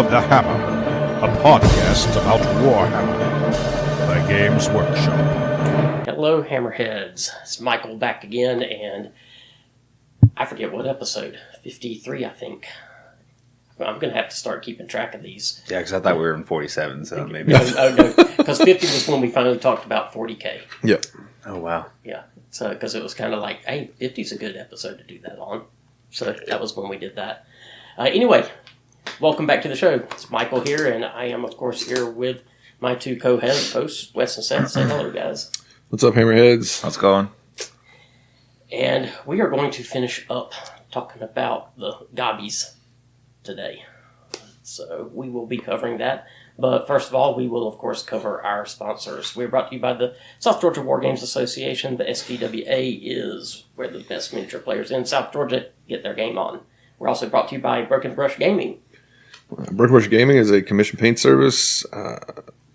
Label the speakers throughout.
Speaker 1: of the Hammer, a podcast about Warhammer, the Games Workshop.
Speaker 2: Hello, Hammerheads. It's Michael back again, and I forget what episode. 53, I think. I'm going to have to start keeping track of these.
Speaker 3: Yeah, because I thought we were in 47, so maybe.
Speaker 2: No, because 50 was when we finally talked about 40K.
Speaker 4: Yep.
Speaker 3: Oh, wow.
Speaker 2: Yeah, so because it was kind of like, hey, 50's a good episode to do that on. So that was when we did that. Anyway, welcome back to the show. It's Michael here, and I am, of course, here with my two co-hosts, Wes and Seth. Say hello, guys.
Speaker 4: What's up, Hammerheads?
Speaker 3: How's it going?
Speaker 2: And we are going to finish up talking about the gobbies today. So we will be covering that. But first of all, we will, of course, cover our sponsors. We're brought to you by the South Georgia War Games Association. The SGWA is where the best miniature players in South Georgia get their game on. We're also brought to you by Broken Brush Gaming.
Speaker 4: Broken Brush Gaming is a commission paint service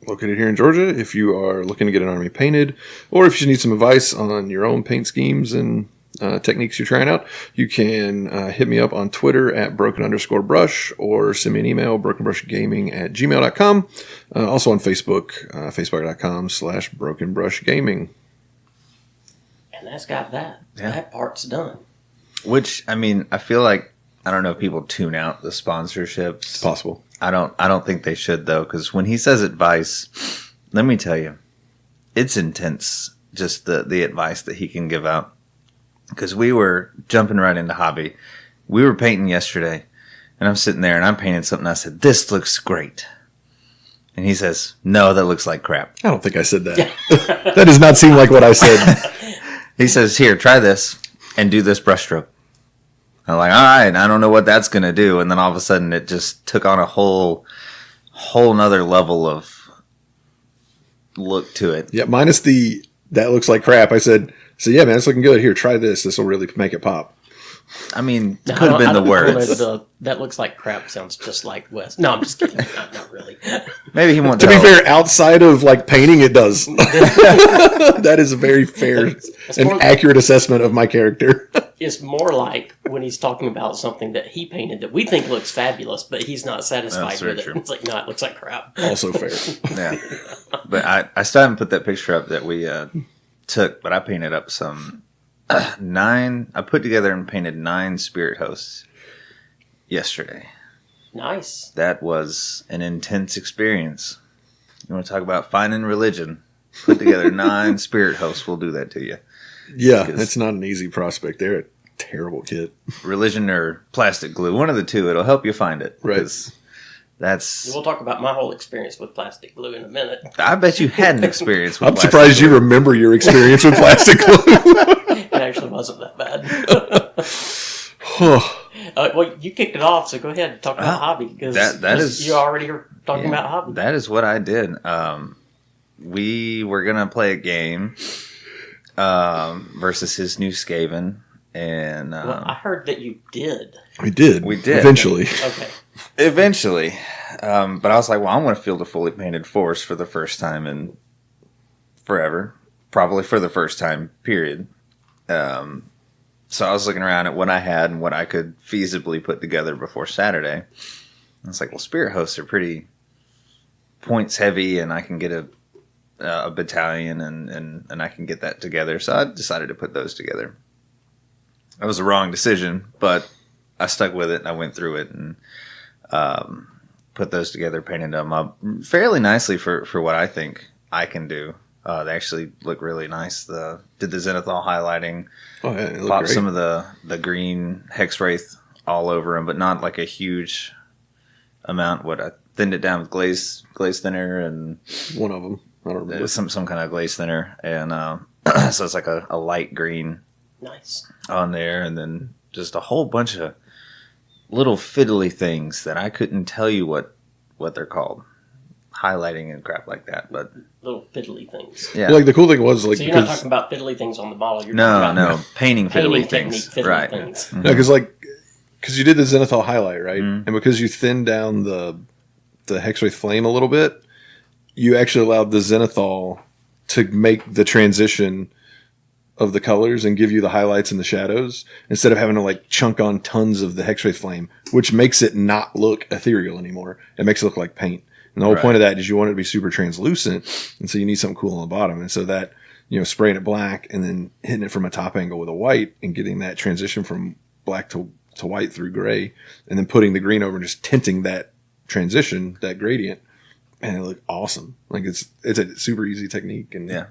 Speaker 4: located here in Georgia. If you are looking to get an army painted, or if you just need some advice on your own paint schemes and techniques you're trying out, you can hit me up on Twitter at broken_brush or send me an email, brokenbrushgaming@gmail.com. Also on Facebook, facebook.com/brokenbrushgaming.
Speaker 2: And that's got that.
Speaker 3: Yeah.
Speaker 2: That part's done.
Speaker 3: Which, I mean, I feel like, I don't know if people tune out the sponsorships.
Speaker 4: It's possible.
Speaker 3: I don't think they should, though, because when he says advice, let me tell you, it's intense, just the advice that he can give out. Because we were jumping right into hobby. We were painting yesterday, and I'm sitting there, and I'm painting something. I said, this looks great. And he says, no, that looks like crap.
Speaker 4: I don't think I said that. That does not seem like what I said.
Speaker 3: He says, here, try this, and do this brushstroke. I'm like, all right, I don't know what that's going to do. And then all of a sudden, it just took on a whole nother level of look to it.
Speaker 4: Yeah, minus that looks like crap. I said, so yeah, man, it's looking good. Here, try this. This will really make it pop.
Speaker 3: I mean, it could have been the words.
Speaker 2: That looks like crap sounds just like Wes. No, I'm just kidding. Not really.
Speaker 3: Maybe he wants
Speaker 4: to be fair, outside of like painting, it does. That is a very fair and accurate assessment of my character.
Speaker 2: It's more like when he's talking about something that he painted that we think looks fabulous, but he's not satisfied with it. It's like, no, it looks like crap.
Speaker 4: Also fair.
Speaker 3: Yeah. But I still haven't put that picture up that we took, but I painted up some 9. I put together and painted 9 spirit hosts yesterday.
Speaker 2: Nice.
Speaker 3: That was an intense experience. You want to talk about finding religion? Put together 9 spirit hosts. We'll do that to you.
Speaker 4: Yeah, it's not an easy prospect. They're a terrible kit.
Speaker 3: Religion or plastic glue, one of the two. It'll help you find it.
Speaker 4: Right.
Speaker 2: We'll talk about my whole experience with plastic glue in a minute.
Speaker 3: I bet you had an experience with
Speaker 4: I'm surprised you remember your experience with plastic glue.
Speaker 2: It actually wasn't that bad. Well, you kicked it off, so go ahead and talk about hobby. Because you already are talking about hobby.
Speaker 3: That is what I did. We were going to play a game versus his new Skaven. And
Speaker 2: well, I heard that you did.
Speaker 4: We did. Eventually.
Speaker 2: Okay.
Speaker 3: Eventually. But I was like, well, I want to field a fully painted force for the first time in forever. Probably for the first time, period. So I was looking around at what I had and what I could feasibly put together before Saturday. I was like, well, spirit hosts are pretty points heavy, and I can get a battalion, and I can get that together. So I decided to put those together. That was the wrong decision, but I stuck with it, and I went through it and put those together, painted them up fairly nicely for what I think I can do. They actually look really nice. Did the zenithal highlighting.
Speaker 4: Oh, yeah, it looked
Speaker 3: popped
Speaker 4: great.
Speaker 3: Some of the green hex wraith all over them, but not like a huge amount. I thinned it down with glaze thinner, and
Speaker 4: one of them. I don't remember.
Speaker 3: Some kind of glaze thinner, and so it's like a light green.
Speaker 2: Nice.
Speaker 3: On there, and then just a whole bunch of little fiddly things that I couldn't tell you what they're called. Highlighting and crap like that, but
Speaker 2: little fiddly things.
Speaker 3: Yeah.
Speaker 4: Well, like the cool thing was like,
Speaker 2: so you're not talking about fiddly things on the model. You're
Speaker 3: talking
Speaker 2: about
Speaker 3: no painting fiddly things,
Speaker 2: fiddly
Speaker 3: right?
Speaker 2: Things.
Speaker 3: Mm-hmm.
Speaker 4: No, because you did the zenithal highlight, right? Mm-hmm. And because you thinned down the Hexwraith flame a little bit, you actually allowed the zenithal to make the transition of the colors and give you the highlights and the shadows instead of having to like chunk on tons of the Hexwraith flame, which makes it not look ethereal anymore. It makes it look like paint. And the whole point of that is you want it to be super translucent, and so you need something cool on the bottom. And so that, spraying it black and then hitting it from a top angle with a white and getting that transition from black to white through gray, and then putting the green over and just tinting that transition, that gradient, and it looked awesome. Like it's a super easy technique, and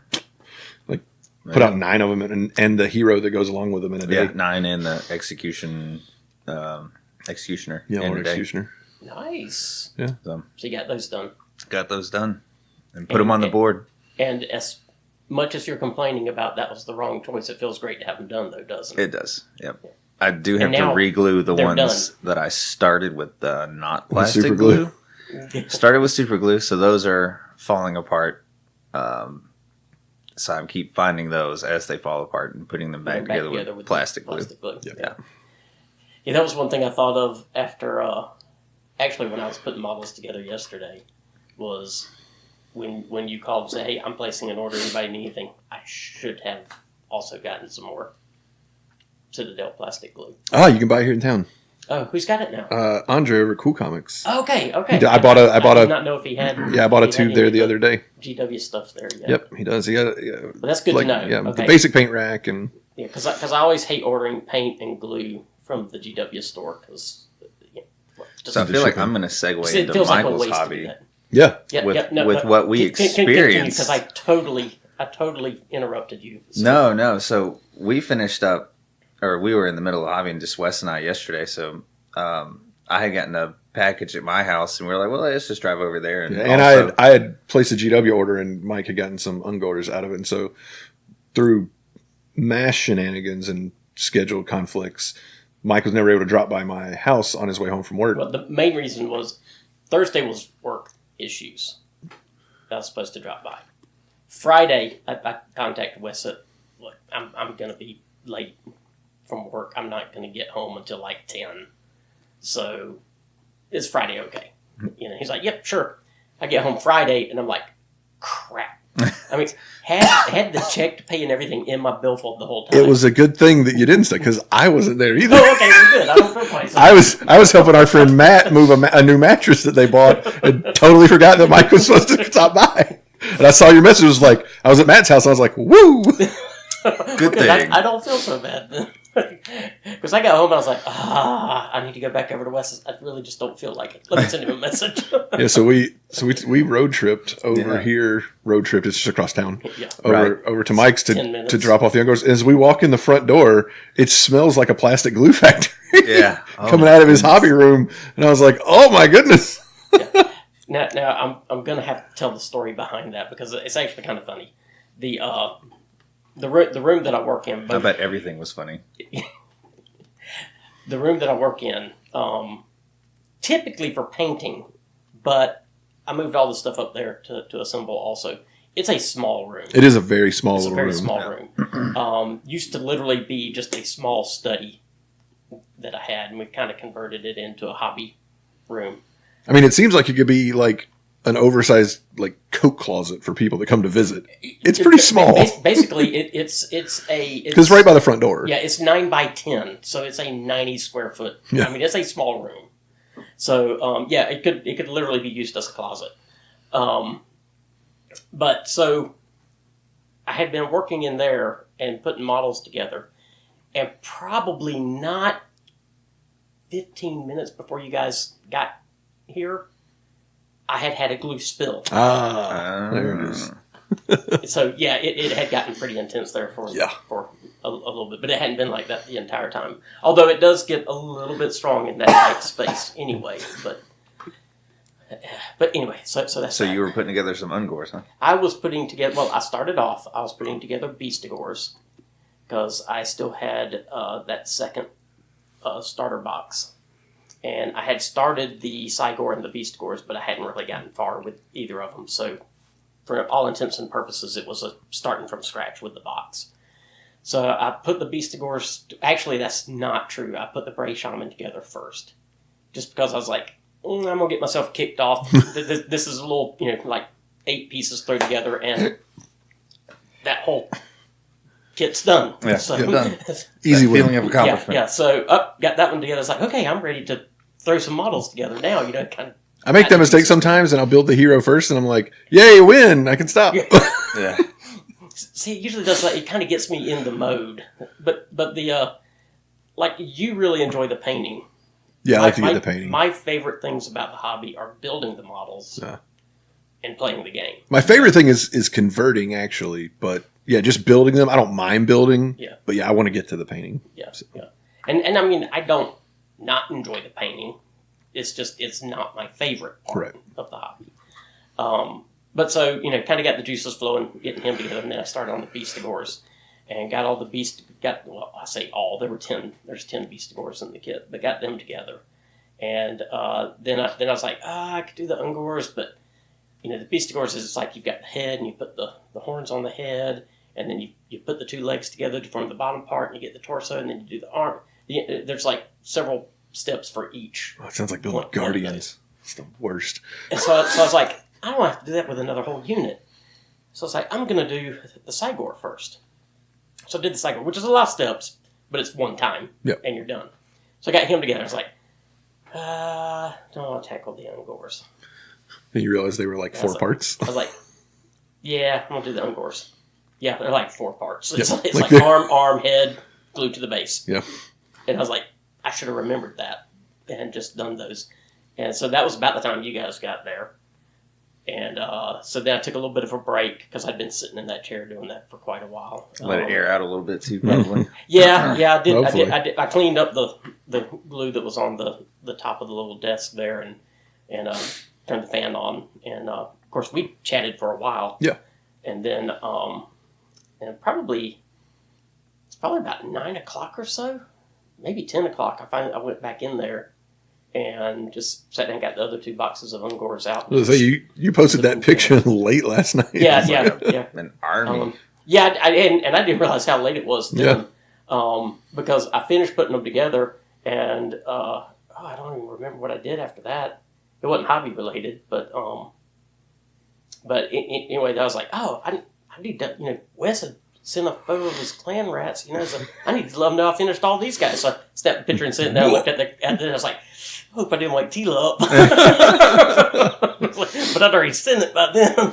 Speaker 4: put out 9 of them and the hero that goes along with them in a day.
Speaker 3: Yeah, 9 and the executioner.
Speaker 4: Yeah, or executioner.
Speaker 2: Nice.
Speaker 4: Yeah.
Speaker 2: So you got those done.
Speaker 3: Got those done and put them on the board.
Speaker 2: And as much as you're complaining about that was the wrong choice, it feels great to have them done, though, doesn't it?
Speaker 3: It does. Yep. I do have
Speaker 2: And
Speaker 3: to
Speaker 2: now
Speaker 3: re-glue the ones
Speaker 2: done.
Speaker 3: that I started with not plastic
Speaker 4: super
Speaker 3: glue.
Speaker 4: glue.
Speaker 3: Started with super glue, so those are falling apart. So I keep finding those as they fall apart and putting them back together with plastic glue.
Speaker 4: Yep.
Speaker 3: Yeah.
Speaker 2: Yeah, that was one thing I thought of after, actually when I was putting models together yesterday, was when you called and said, hey, I'm placing an order, anybody need anything? I should have also gotten some more Citadel plastic glue.
Speaker 4: Ah, you can buy it here in town.
Speaker 2: Oh, who's got it now?
Speaker 4: Andre over at Cool Comics.
Speaker 2: Okay.
Speaker 4: I
Speaker 2: did not know if he had.
Speaker 4: Yeah, I bought a tube there the other day.
Speaker 2: GW stuff there. Yeah.
Speaker 4: Yep, he does. He got
Speaker 2: But that's good to know.
Speaker 4: Yeah,
Speaker 2: okay.
Speaker 4: the basic paint rack and.
Speaker 2: Yeah, because I always hate ordering paint and glue from the GW store because.
Speaker 3: So I feel like I'm going to segue
Speaker 2: it
Speaker 3: into
Speaker 2: feels like a
Speaker 3: Michael's
Speaker 2: waste to do
Speaker 3: hobby.
Speaker 2: that.
Speaker 4: Yeah.
Speaker 3: With what we experienced.
Speaker 2: Because I totally interrupted you.
Speaker 3: So. No. So we finished up, or we were in the middle of hobby, and just Wes and I yesterday. So I had gotten a package at my house, and we were like, well, let's just drive over there. And
Speaker 4: also, I had placed a GW order, and Mike had gotten some ungolders out of it. And so through mass shenanigans and schedule conflicts, Mike was never able to drop by my house on his way home from work.
Speaker 2: Well, the main reason was Thursday was work issues. I was supposed to drop by. Friday, I contacted Wes. Said, look, I'm going to be late from work. I'm not going to get home until like 10. So is Friday okay? He's like, yep, sure. I get home Friday, and I'm like, crap. I mean, had the check to pay and everything in my billfold the whole time.
Speaker 4: It was a good thing that you didn't stay because I wasn't there either.
Speaker 2: Oh, okay, well, good. I don't feel quite so
Speaker 4: I was helping our friend Matt move a new mattress that they bought and totally forgot that Mike was supposed to stop by. And I saw your message. It was like, I was at Matt's house. And I was like, woo!
Speaker 3: Good thing.
Speaker 2: I don't feel so bad then. Because I got home and I was like, I need to go back over to Wes's. I really just don't feel like it. Let me send him a message.
Speaker 4: Yeah, so we road tripped over here. Road tripped. It's just across town.
Speaker 2: Yeah.
Speaker 4: Over to Mike's
Speaker 2: 10 minutes.
Speaker 4: to drop off the ungolders. As we walk in the front door, it smells like a plastic glue factory.
Speaker 3: Yeah.
Speaker 4: Coming out of his hobby room, and I was like, oh my goodness.
Speaker 2: Yeah. Now I'm gonna have to tell the story behind that because it's actually kind of funny. The room that I work in.
Speaker 3: I bet everything was funny.
Speaker 2: The room that I work in, typically for painting, but I moved all the stuff up there to assemble also. It's a small room.
Speaker 4: It is a very small
Speaker 2: It's a
Speaker 4: little
Speaker 2: very
Speaker 4: room.
Speaker 2: small room. Used to literally be just a small study that I had, and we've kind of converted it into a hobby room.
Speaker 4: I mean, it seems like it could be like an oversized like coat closet for people that come to visit. It's pretty small.
Speaker 2: Basically, it's
Speaker 4: Because right by the front door.
Speaker 2: Yeah, it's 9 by 10, so it's a 90 square foot.
Speaker 4: Yeah.
Speaker 2: I mean, it's a small room. So it could literally be used as a closet. But so I had been working in there and putting models together, and probably not 15 minutes before you guys got here, I had a glue spill.
Speaker 4: There it is.
Speaker 2: So yeah, it had gotten pretty intense there for a little bit, but it hadn't been like that the entire time. Although it does get a little bit strong in that tight space anyway. But anyway, so that's
Speaker 3: So
Speaker 2: that.
Speaker 3: you were putting together some ungors, huh?
Speaker 2: I was putting together. Well, I was putting together Beastigores because I still had that second starter box. And I had started the Cygor and the Beastigores, but I hadn't really gotten far with either of them. So, for all intents and purposes, it was starting from scratch with the box. So I put the Beastigores. Actually, that's not true. I put the Bray Shaman together first, just because I was like, I'm gonna get myself kicked off. This is a little, like 8 pieces thrown together, and that whole kit's done.
Speaker 3: Yeah,
Speaker 2: So,
Speaker 3: you're done.
Speaker 4: Easy
Speaker 3: That
Speaker 4: win.
Speaker 3: feeling of accomplishment.
Speaker 2: Yeah. So got that one together. It's like, okay, I'm ready to throw some models together now. Kind of.
Speaker 4: I make that mistake sometimes, and I'll build the hero first, and I'm like, "Yay, win! I can stop."
Speaker 2: Yeah.
Speaker 3: Yeah.
Speaker 2: See, it usually does that. It kind of gets me in the mode. But the like you really enjoy the painting.
Speaker 4: Yeah, I like to get the painting.
Speaker 2: My favorite things about the hobby are building the models
Speaker 4: Yeah.
Speaker 2: and playing the game.
Speaker 4: My favorite thing is converting, actually, but yeah, just building them. I don't mind building.
Speaker 2: Yeah.
Speaker 4: But yeah, I want to get to the painting.
Speaker 2: Yeah, yeah. And I mean, I don't not enjoy the painting. It's just it's not my favorite part
Speaker 4: Correct.
Speaker 2: of the hobby. But so kind of got the juices flowing, getting him together, and then I started on the Beastigores, and got all the I say all. There were 10. There's 10 Beastigores in the kit, but got them together, and then I was like, I could do the Ungors, but the Beastigores is like you've got the head, and you put the horns on the head, and then you put the two legs together to form the bottom part, and you get the torso, and then you do the arm. There's like several steps for each.
Speaker 4: Oh, it sounds like building Guardians. It's the worst.
Speaker 2: And so I was like, I don't have to do that with another whole unit. So I was like, I'm going to do the Cygor first. So I did the Cygor, which is a lot of steps, but it's one time, and you're done. So I got him together. I was like, don't want to tackle the Ungors.
Speaker 4: Then you realize they were like four parts.
Speaker 2: I was like, yeah, I'm going to do the Ungors. Yeah, they're like 4 parts. It's,
Speaker 4: Yep.
Speaker 2: it's
Speaker 4: Like
Speaker 2: like arm, head, glued to the base.
Speaker 4: Yeah.
Speaker 2: And I was like, I should have remembered that and just done those. And so that was about the time you guys got there. And so then I took a little bit of a break because I'd been sitting in that chair doing that for quite a while.
Speaker 3: Let it air out a little bit too, probably.
Speaker 2: Yeah, I did.
Speaker 4: Hopefully.
Speaker 2: I cleaned up the glue that was on the top of the little desk there and turned the fan on. And of course we chatted for a while.
Speaker 4: Yeah.
Speaker 2: And then it's probably about 9 o'clock or so, maybe 10 o'clock. I went back in there and just sat down and got the other 2 boxes of Ungors out.
Speaker 4: So you posted that picture late last night.
Speaker 2: Yeah.
Speaker 3: An army.
Speaker 2: I didn't realize how late it was then. Because I finished putting them together, and I don't even remember what I did after that. It wasn't hobby related, but anyway, I was like, I need to, Wes had sent a photo of his clan rats, so I need to let them know I finished all these guys. So I snapped a picture and sent it down, looked at it, and I was like, I hope I didn't wake Tila up. But I'd already sent it by then.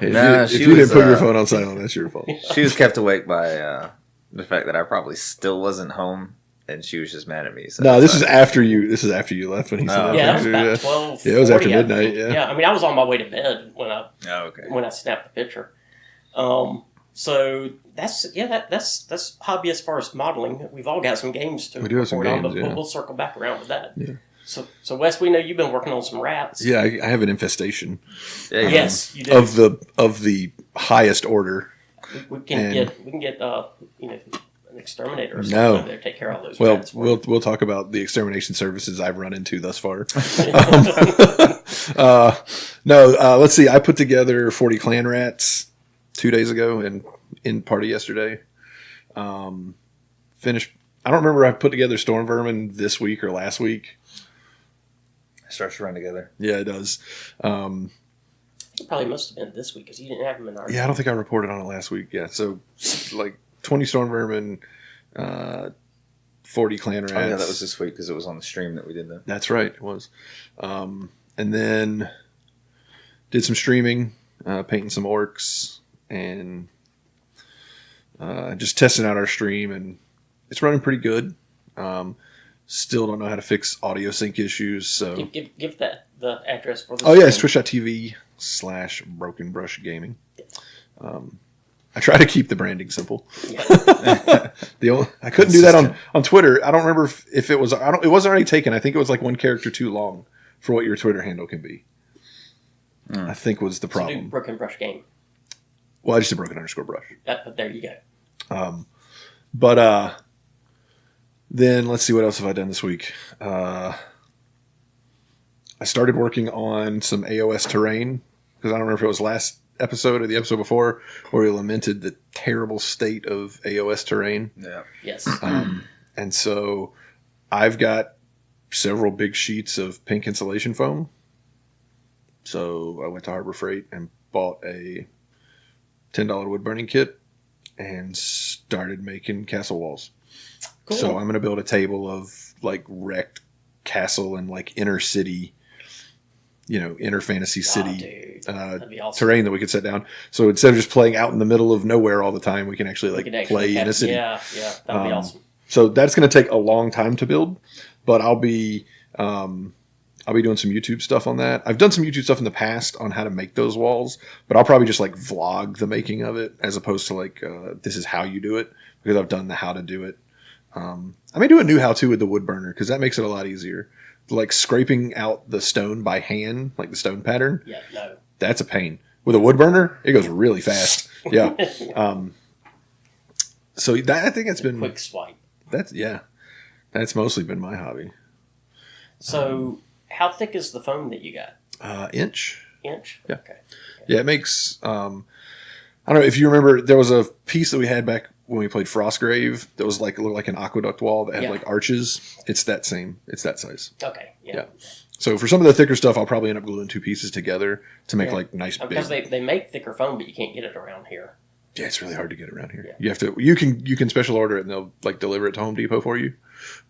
Speaker 4: If you didn't put your phone on silent, that's your fault.
Speaker 3: She was kept awake by the fact that I probably still wasn't home, and she was just mad at me. So
Speaker 4: No, this is after you. This is after you left when he said
Speaker 2: Yeah,
Speaker 4: that.
Speaker 2: that was about 12.
Speaker 4: Yeah, it was after midnight. Yeah.
Speaker 2: I mean, I was on my way to bed when I snapped the picture. So that's hobby as far as modeling. We've all got some games to
Speaker 4: We do have some
Speaker 2: report on,
Speaker 4: games,
Speaker 2: but
Speaker 4: yeah.
Speaker 2: we'll circle back around with that.
Speaker 4: Yeah.
Speaker 2: So Wes, we know you've been working on some rats.
Speaker 4: Yeah, I have an infestation
Speaker 2: Yes, you do.
Speaker 4: of the highest order.
Speaker 2: We can get an exterminator or something
Speaker 4: No.
Speaker 2: over there to take care of all those
Speaker 4: Well,
Speaker 2: rats.
Speaker 4: we'll talk about the extermination services I've run into thus far. Let's see. I put together 40 clan rats 2 days ago and in party yesterday. Finished. I don't remember if I put together storm vermin this week or last week.
Speaker 3: It starts to run together.
Speaker 4: Yeah, it does.
Speaker 2: It probably must have been this week because you didn't have them in our.
Speaker 4: Yeah, I don't think I reported on it last week. Yeah, so like 20 storm vermin, 40 clan rats.
Speaker 3: Oh, yeah, that was this week because it was on the stream that we did that.
Speaker 4: That's right, it was. And then did some streaming, painting some orcs, and just testing out our stream, and it's running pretty good. Still don't know how to fix audio sync issues, so...
Speaker 2: Give that the address for the
Speaker 4: Oh, yeah, it's twitch.tv/brokenbrushgaming. I try to keep the branding simple.
Speaker 2: Yeah.
Speaker 4: I couldn't do that on Twitter. I don't remember if it was... it wasn't already taken. I think it was like one character too long for what your Twitter handle can be. I think was the problem.
Speaker 2: So do Broken Brush Game.
Speaker 4: Well, I just did broken_brush.
Speaker 2: There you go.
Speaker 4: But then let's see, what else have I done this week? I started working on some AOS terrain because I don't remember if it was last episode or the episode before where we lamented the terrible state of AOS terrain.
Speaker 3: Yeah.
Speaker 2: Yes.
Speaker 4: And so I've got several big sheets of pink insulation foam. So I went to Harbor Freight and bought a $10 wood burning kit and started making castle walls.
Speaker 2: Cool.
Speaker 4: So I'm going to build a table of like wrecked castle and like inner city, inner fantasy city
Speaker 2: Dude, that'd be awesome.
Speaker 4: terrain that we could set down. So instead of just playing out in the middle of nowhere all the time, we can actually play in a city.
Speaker 2: Yeah, that'd be awesome.
Speaker 4: So that's going to take a long time to build, but I'll be doing some YouTube stuff on that. I've done some YouTube stuff in the past on how to make those walls, but I'll probably just like vlog the making of it as opposed to like this is how you do it, because I've done the how to do it. I may do a new how-to with the wood burner because that makes it a lot easier. Like scraping out the stone by hand, like the stone pattern.
Speaker 2: Yeah, no.
Speaker 4: That's a pain. With a wood burner, it goes really fast. Yeah. So that, I think it's been
Speaker 2: Quick swipe.
Speaker 4: That's mostly been my hobby.
Speaker 2: So, how thick is the foam that you got?
Speaker 4: Inch.
Speaker 2: Inch?
Speaker 4: Yeah.
Speaker 2: Okay.
Speaker 4: Yeah, it makes. I don't know if you remember. There was a piece that we had back when we played Frostgrave that was like, it looked like an aqueduct wall that had like arches. It's that same. It's that size.
Speaker 2: Okay. Yeah.
Speaker 4: So for some of the thicker stuff, I'll probably end up gluing two pieces together to make like nice big.
Speaker 2: Because they make thicker foam, but you can't get it around here.
Speaker 4: Yeah, it's really hard to get around here.
Speaker 2: Yeah.
Speaker 4: You have to. You can special order it and they'll like deliver it to Home Depot for you.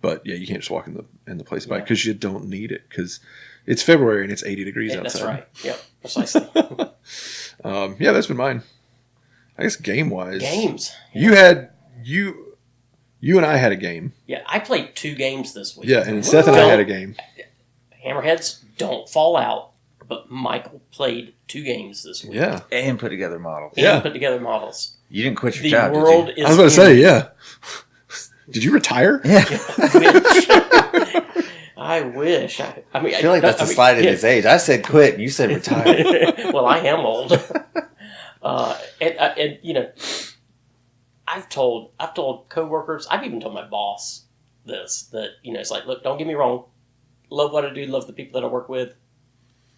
Speaker 4: But yeah, you can't just walk in the place by because you don't need it because it's February and it's 80 degrees outside.
Speaker 2: That's right. Yep. Precisely.
Speaker 4: Yeah, that's been mine. I guess game wise,
Speaker 2: Games.
Speaker 4: You had you and I had a game.
Speaker 2: Yeah, I played 2 games this week.
Speaker 4: Yeah, and Seth and I had a game.
Speaker 2: Hammerheads, don't fall out. But Michael played 2 games this week.
Speaker 4: Yeah,
Speaker 3: And put together models.
Speaker 2: And put together models.
Speaker 3: You didn't quit your
Speaker 2: The
Speaker 3: job,
Speaker 2: world
Speaker 3: did you?
Speaker 2: is.
Speaker 4: I was about to say, yeah. Did you retire?
Speaker 3: Yeah.
Speaker 2: I wish. I mean,
Speaker 3: I feel like that's a slide in his age. I said quit, and you said retire.
Speaker 2: Well, I am old. And you know, I've told coworkers, I've even told my boss this, that, you know, it's like, look, don't get me wrong. Love what I do, love the people that I work with.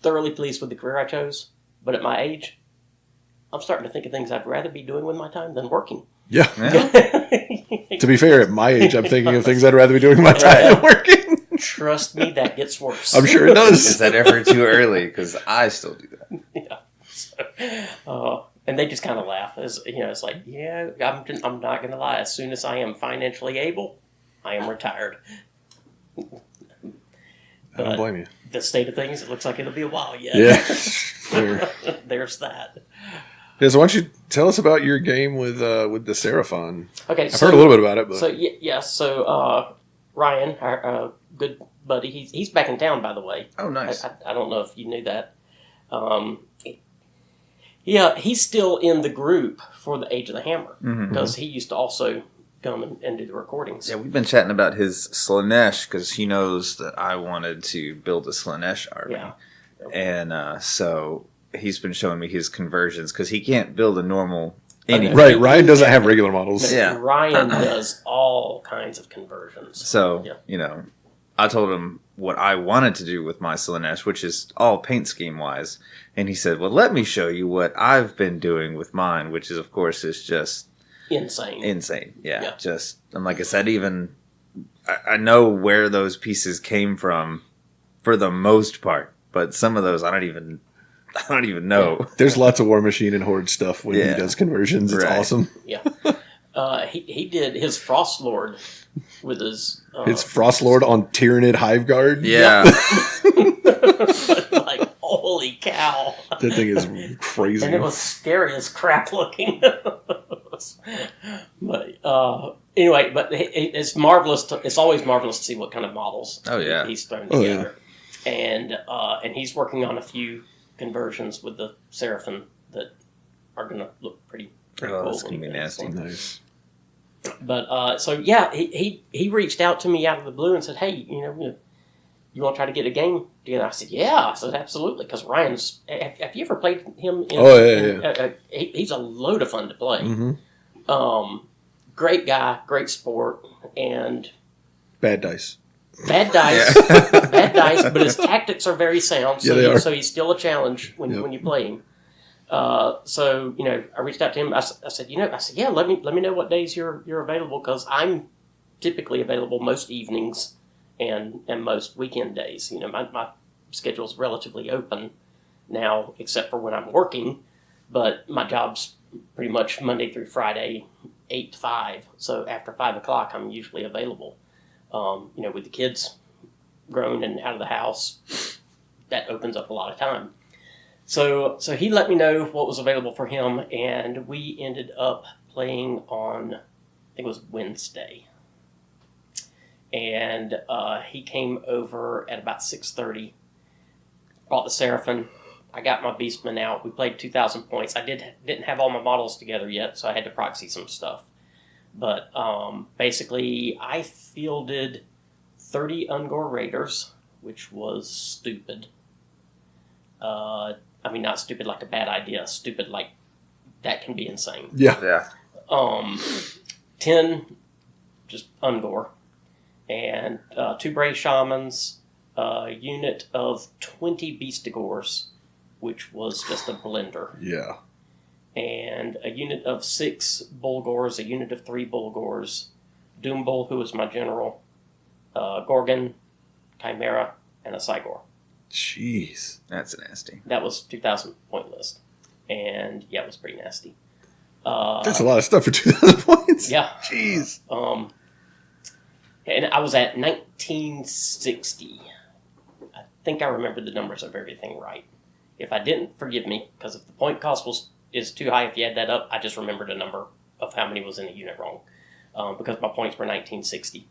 Speaker 2: Thoroughly pleased with the career I chose. But at my age, I'm starting to think of things I'd rather be doing with my time than working.
Speaker 4: Yeah. To be fair, at my age, I'm thinking of things I'd rather be doing with my time than working.
Speaker 2: Trust me, that gets worse.
Speaker 4: I'm sure it does.
Speaker 3: Is that ever too early? Because I still do that.
Speaker 2: Yeah. So, and they just kind of laugh. As, you know, it's like, yeah, I'm not going to lie. As soon as I am financially able, I am retired.
Speaker 4: I don't blame you.
Speaker 2: The state of things, it looks like it'll be a while yet.
Speaker 4: Yeah. Fair.
Speaker 2: There's that.
Speaker 4: Yeah, so why don't you tell us about your game with the Seraphon?
Speaker 2: Okay,
Speaker 4: I've heard a little bit about it, but
Speaker 2: So Ryan, our good buddy, he's back in town, by the way.
Speaker 3: Oh, nice.
Speaker 2: I don't know if you knew that. He's still in the group for the Age of the Hammer because he used to also come and do the recordings.
Speaker 3: Yeah, we've been chatting about his Slanesh because he knows that I wanted to build a Slanesh army.
Speaker 2: Yeah.
Speaker 3: And so he's been showing me his conversions because he can't build a normal anything.
Speaker 4: right, Ryan doesn't have regular models.
Speaker 3: Yeah.
Speaker 2: Ryan does all kinds of conversions.
Speaker 3: So,
Speaker 2: Yeah.
Speaker 3: you know, I told him what I wanted to do with my Slanesh, which is all paint scheme wise. And he said, well, let me show you what I've been doing with mine, which is, of course, is just
Speaker 2: Insane.
Speaker 3: Yeah. Just, and like I said, even I know where those pieces came from for the most part, but some of those I don't even know.
Speaker 4: There's lots of War Machine and Horde stuff when he does conversions. It's awesome.
Speaker 2: Yeah. He did his Frost Lord with his...
Speaker 4: His Frost Lord on Tyrannid Hiveguard.
Speaker 3: Yeah.
Speaker 2: like, holy cow.
Speaker 4: That thing is crazy.
Speaker 2: And it was scary as crap looking. But anyway, but it's marvelous. It's always marvelous to see what kind of models he's thrown together. And he's working on a few conversions with the Seraphon that are going to look pretty cool.
Speaker 3: That's going to be nasty.
Speaker 4: Nice.
Speaker 2: But so yeah, he reached out to me out of the blue and said, "Hey, you want to try to get a game together?" I said, "Yeah." I said, "Absolutely," because Ryan's. Have you ever played him? He's a load of fun to play.
Speaker 4: Mm-hmm.
Speaker 2: Great guy, great sport, and
Speaker 4: Bad dice.
Speaker 2: Bad dice, but his tactics are very sound. So,
Speaker 4: they are.
Speaker 2: So he's still a challenge when you play him. So I reached out to him. I said, yeah, let me know what days you're available because I'm typically available most evenings and most weekend days. My schedule's relatively open now, except for when I'm working. But my job's pretty much Monday through Friday, 8 to 5. So after 5 o'clock, I'm usually available. With the kids grown and out of the house, that opens up a lot of time. So he let me know what was available for him, and we ended up playing on, I think it was Wednesday. And he came over at about 6:30, brought the Seraphim. I got my Beastman out. We played 2,000 points. I didn't have all my models together yet, so I had to proxy some stuff. But basically, I fielded 30 Ungor Raiders, which was stupid. Not stupid like a bad idea. Stupid like that can be insane.
Speaker 4: Yeah.
Speaker 2: 10 just Ungor. And 2 Brave Shamans, a unit of 20 Beastigors, which was just a blender.
Speaker 4: Yeah.
Speaker 2: And a unit of 6 Bulgors, a unit of 3 Bulgors, Doombull, who was my general, Gorgon, Chimera, and a Cygor.
Speaker 3: Jeez. That's nasty.
Speaker 2: That was 2,000 point list. And yeah, it was pretty nasty.
Speaker 4: That's a lot of stuff for 2,000 points.
Speaker 2: Yeah.
Speaker 4: Jeez.
Speaker 2: And I was at 1960. I think I remembered the numbers of everything right. If I didn't, forgive me, because if the point cost is too high, if you add that up, I just remembered a number of how many was in a unit wrong. Because my points were 1960.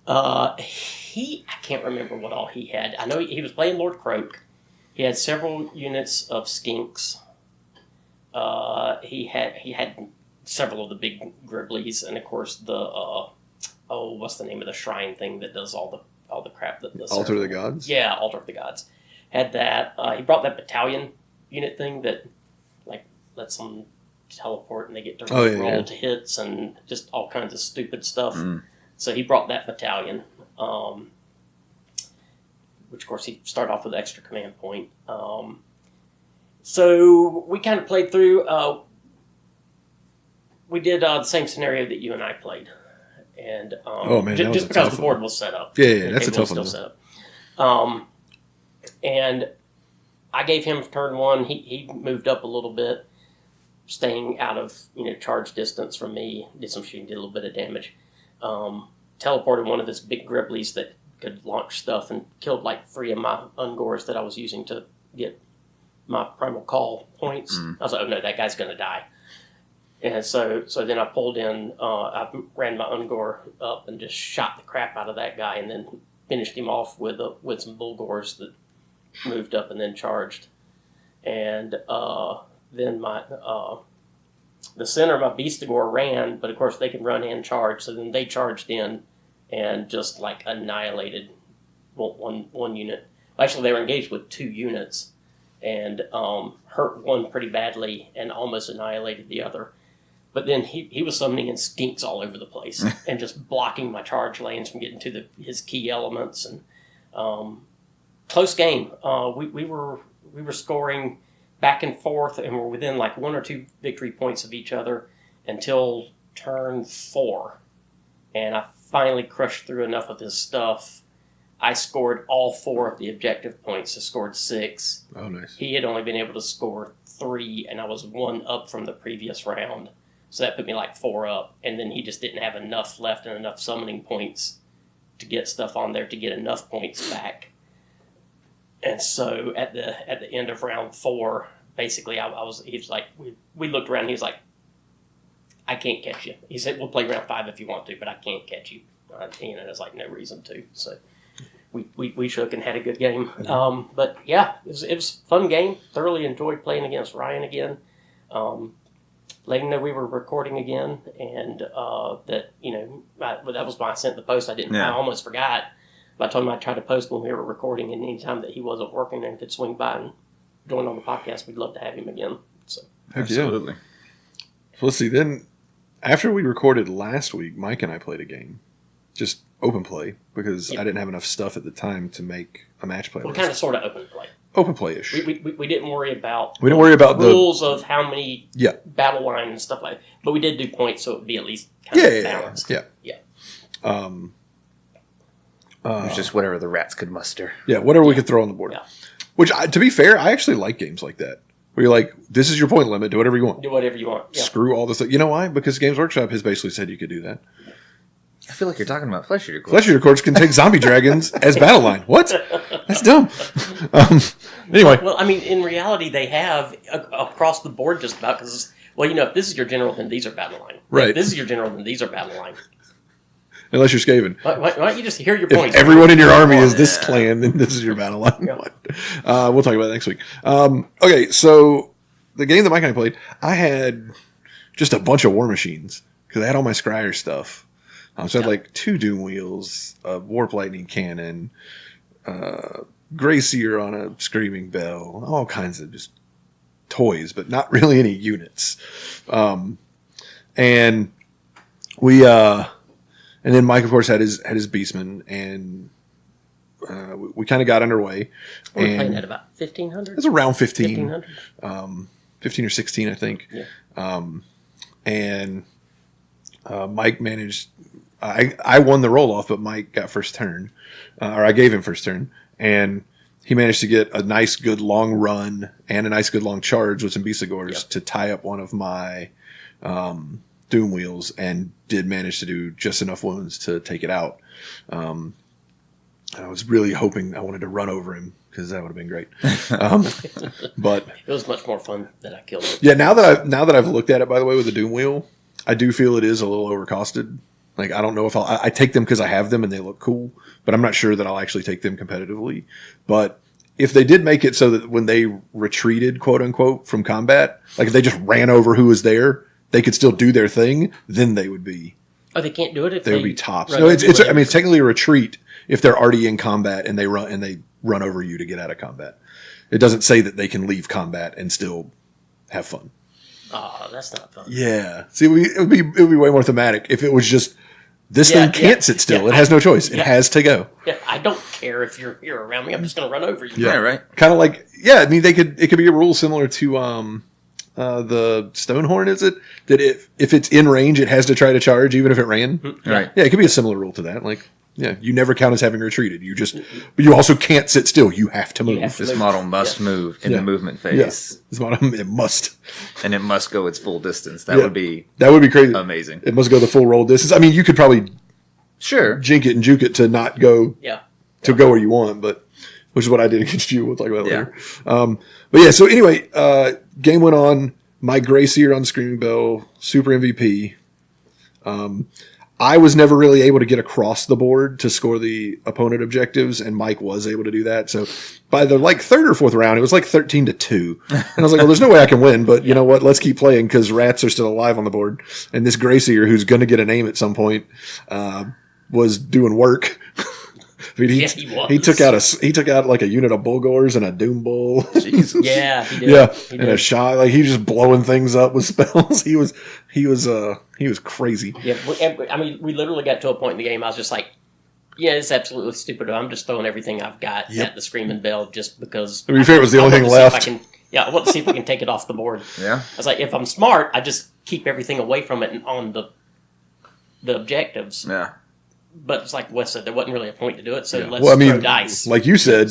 Speaker 2: I can't remember what all he had. I know he was playing Lord Croak. He had several units of Skinks. He had several of the big Gribblies, and of course the what's the name of the shrine thing that does all the crap that the
Speaker 4: Altar of the Gods?
Speaker 2: Yeah, Altar of the Gods. Had that. He brought that battalion unit thing that like lets them teleport and they get to roll to hits and just all kinds of stupid stuff. So he brought that battalion, which of course he started off with an extra command point. So we kind of played through. We did the same scenario that you and I played. And just because the board was set up.
Speaker 4: Yeah, that's a tough one.
Speaker 2: Set up. And I gave him turn 1. He moved up a little bit, staying out of charge distance from me. Did some shooting, did a little bit of damage. Teleported one of his big Gribblies that could launch stuff and killed like 3 of my Ungors that I was using to get my Primal Call points. I was like, oh no, that guy's going to die. And so then I pulled in, I ran my Ungor up and just shot the crap out of that guy and then finished him off with some Bulgors that moved up and then charged. And then the center of my Beastigor ran, but of course they can run and charge, so then they charged in and just like annihilated one unit. Actually, they were engaged with 2 units and hurt one pretty badly and almost annihilated the other. But then he was summoning in skinks all over the place and just blocking my charge lanes from getting to his key elements. And close game. We were scoring back and forth and were within like 1 or 2 victory points of each other until turn 4. And I finally crushed through enough of his stuff. I scored all 4 of the objective points. I scored 6.
Speaker 4: Oh, nice.
Speaker 2: He had only been able to score 3, and I was 1 up from the previous round. So that put me like 4 up, and then he just didn't have enough left and enough summoning points to get stuff on there to get enough points back. And so at the end of round 4, basically he was like, we looked around and he was like, I can't catch you. He said, we'll play round 5 if you want to, but I can't catch you. There's like no reason to. So we shook and had a good game. But yeah, it was a fun game. Thoroughly enjoyed playing against Ryan again. Let him know we were recording again, and that that was why I sent the post. I almost forgot. But I told him I'd try to post when we were recording, and anytime that he wasn't working and could swing by and join on the podcast, we'd love to have him again. So
Speaker 4: absolutely. So let's see. Then after we recorded last week, Mike and I played a game, just open play, because I didn't have enough stuff at the time to make a match play.
Speaker 2: Well, kind of sort of open play.
Speaker 4: Open play-ish.
Speaker 2: We didn't worry about
Speaker 4: the
Speaker 2: rules of how many battle line and stuff like that. But we did do points, so it would be at least kind of balanced.
Speaker 3: It was just whatever the rats could muster.
Speaker 4: Yeah, whatever we could throw on the board.
Speaker 2: Yeah.
Speaker 4: Which, to be fair, I actually like games like that. where you're like, this is your point limit. Do whatever you want.
Speaker 2: Do whatever you want. Yeah.
Speaker 4: Screw all this. You know why? Because Games Workshop has basically said you could do that.
Speaker 3: I feel like you're talking about Flesh Eater Courts.
Speaker 4: Flesh Eater Courts can take zombie dragons as battle line. What? That's dumb. Anyway.
Speaker 2: Well, I mean, in reality, they have across the board just about because, well, if this is your general, then these are battle line.
Speaker 4: Right.
Speaker 2: If this is your general, then these are battle line.
Speaker 4: Unless you're Skaven.
Speaker 2: Why don't you just hear your points?
Speaker 4: If everyone in your army is this clan, then this is your battle line.
Speaker 2: Yeah.
Speaker 4: We'll talk about that next week. Okay, so the game that Mike and I played, I had just a bunch of war machines because I had all my Scryer stuff. So I had like 2 Doom Wheels, a Warp Lightning Cannon, Grey Seer on a Screaming Bell, all kinds of just toys, but not really any units. And we... And then Mike, of course, had his Beastman, and we kind of got underway.
Speaker 2: We're playing at about 1,500?
Speaker 4: It's around 15.
Speaker 2: 1,500?
Speaker 4: 15 or 16, I think.
Speaker 2: Yeah.
Speaker 4: And Mike managed... I won the roll-off, but Mike got first turn. Or I gave him first turn. And he managed to get a nice, good long run and a nice, good long charge with some Beastagors to tie up one of my... Doom Wheels, and did manage to do just enough wounds to take it out. I was really hoping I wanted to run over him because that would have been great. But
Speaker 2: It was much more fun that I killed it.
Speaker 4: yeah, now that I've looked at it, by the way, with the Doom Wheel, I do feel it is a little overcosted. Like, I don't know if I take them because I have them and they look cool, but I'm not sure that I'll actually take them competitively. But if they did make it so that when they retreated, quote unquote, from combat, like if they just ran over who was there, they could still do their thing, then they would be.
Speaker 2: Oh, they can't do it if
Speaker 4: They would be tops.
Speaker 2: run
Speaker 4: No,
Speaker 2: over
Speaker 4: it's
Speaker 2: whatever.
Speaker 4: I mean, it's technically a retreat if they're already in combat and they run over you to get out of combat. It doesn't say that they can leave combat and still have fun.
Speaker 2: Oh, that's not fun.
Speaker 4: Yeah. See, it would be way more thematic if it was just this thing can't sit still. It has no choice. It has to go.
Speaker 2: Yeah, I don't care if you're around me. I'm just going to run over you.
Speaker 3: Yeah, right.
Speaker 4: Kind of like, I mean, it could be a rule similar to the Stonehorn, is it? That if it's in range, it has to try to charge even if it ran?
Speaker 3: Right.
Speaker 4: Yeah, it could be a similar rule to that. Like, yeah, you never count as having retreated. But you also can't sit still. You have to move.
Speaker 2: have to
Speaker 3: This model must move in the movement phase.
Speaker 4: Yes. This model, it must.
Speaker 3: And it must go its full distance. That would be
Speaker 4: crazy.
Speaker 3: amazing.
Speaker 4: It must go the full roll distance. I mean, you could probably
Speaker 3: Sure.
Speaker 4: jink it and juke it to not go to go where you want, but which is what I did against you. We'll talk about it later. But yeah, so anyway, game went on. My Grey Seer on Screaming Bell, super MVP. I was never really able to get across the board to score the opponent objectives, and Mike was able to do that. So by the third or fourth round, it was like 13-2. And I was like, well, there's no way I can win, but you know what? Let's keep playing because rats are still alive on the board. And this Grey Seer, who's going to get a name at some point, was doing work. I mean, he took out like a unit of Bulgors and a Doom Bull.
Speaker 3: Jesus.
Speaker 2: Yeah, he did.
Speaker 4: Yeah,
Speaker 2: he
Speaker 4: and a shot. Like, he was just blowing things up with spells. He was crazy.
Speaker 2: Yeah, I mean, we literally got to a point in the game. I was just like, "Yeah, it's absolutely stupid. I'm just throwing everything I've got at the Screaming Bell just because."
Speaker 4: To be fair, it was the only thing left.
Speaker 2: I want to see if we can take it off the board.
Speaker 3: Yeah.
Speaker 2: I was like, if I'm smart, I just keep everything away from it and on the objectives.
Speaker 3: Yeah.
Speaker 2: But it's like Wes said, there wasn't really a point to do it, so let's
Speaker 4: Well, I mean,
Speaker 2: throw dice.
Speaker 4: like you said,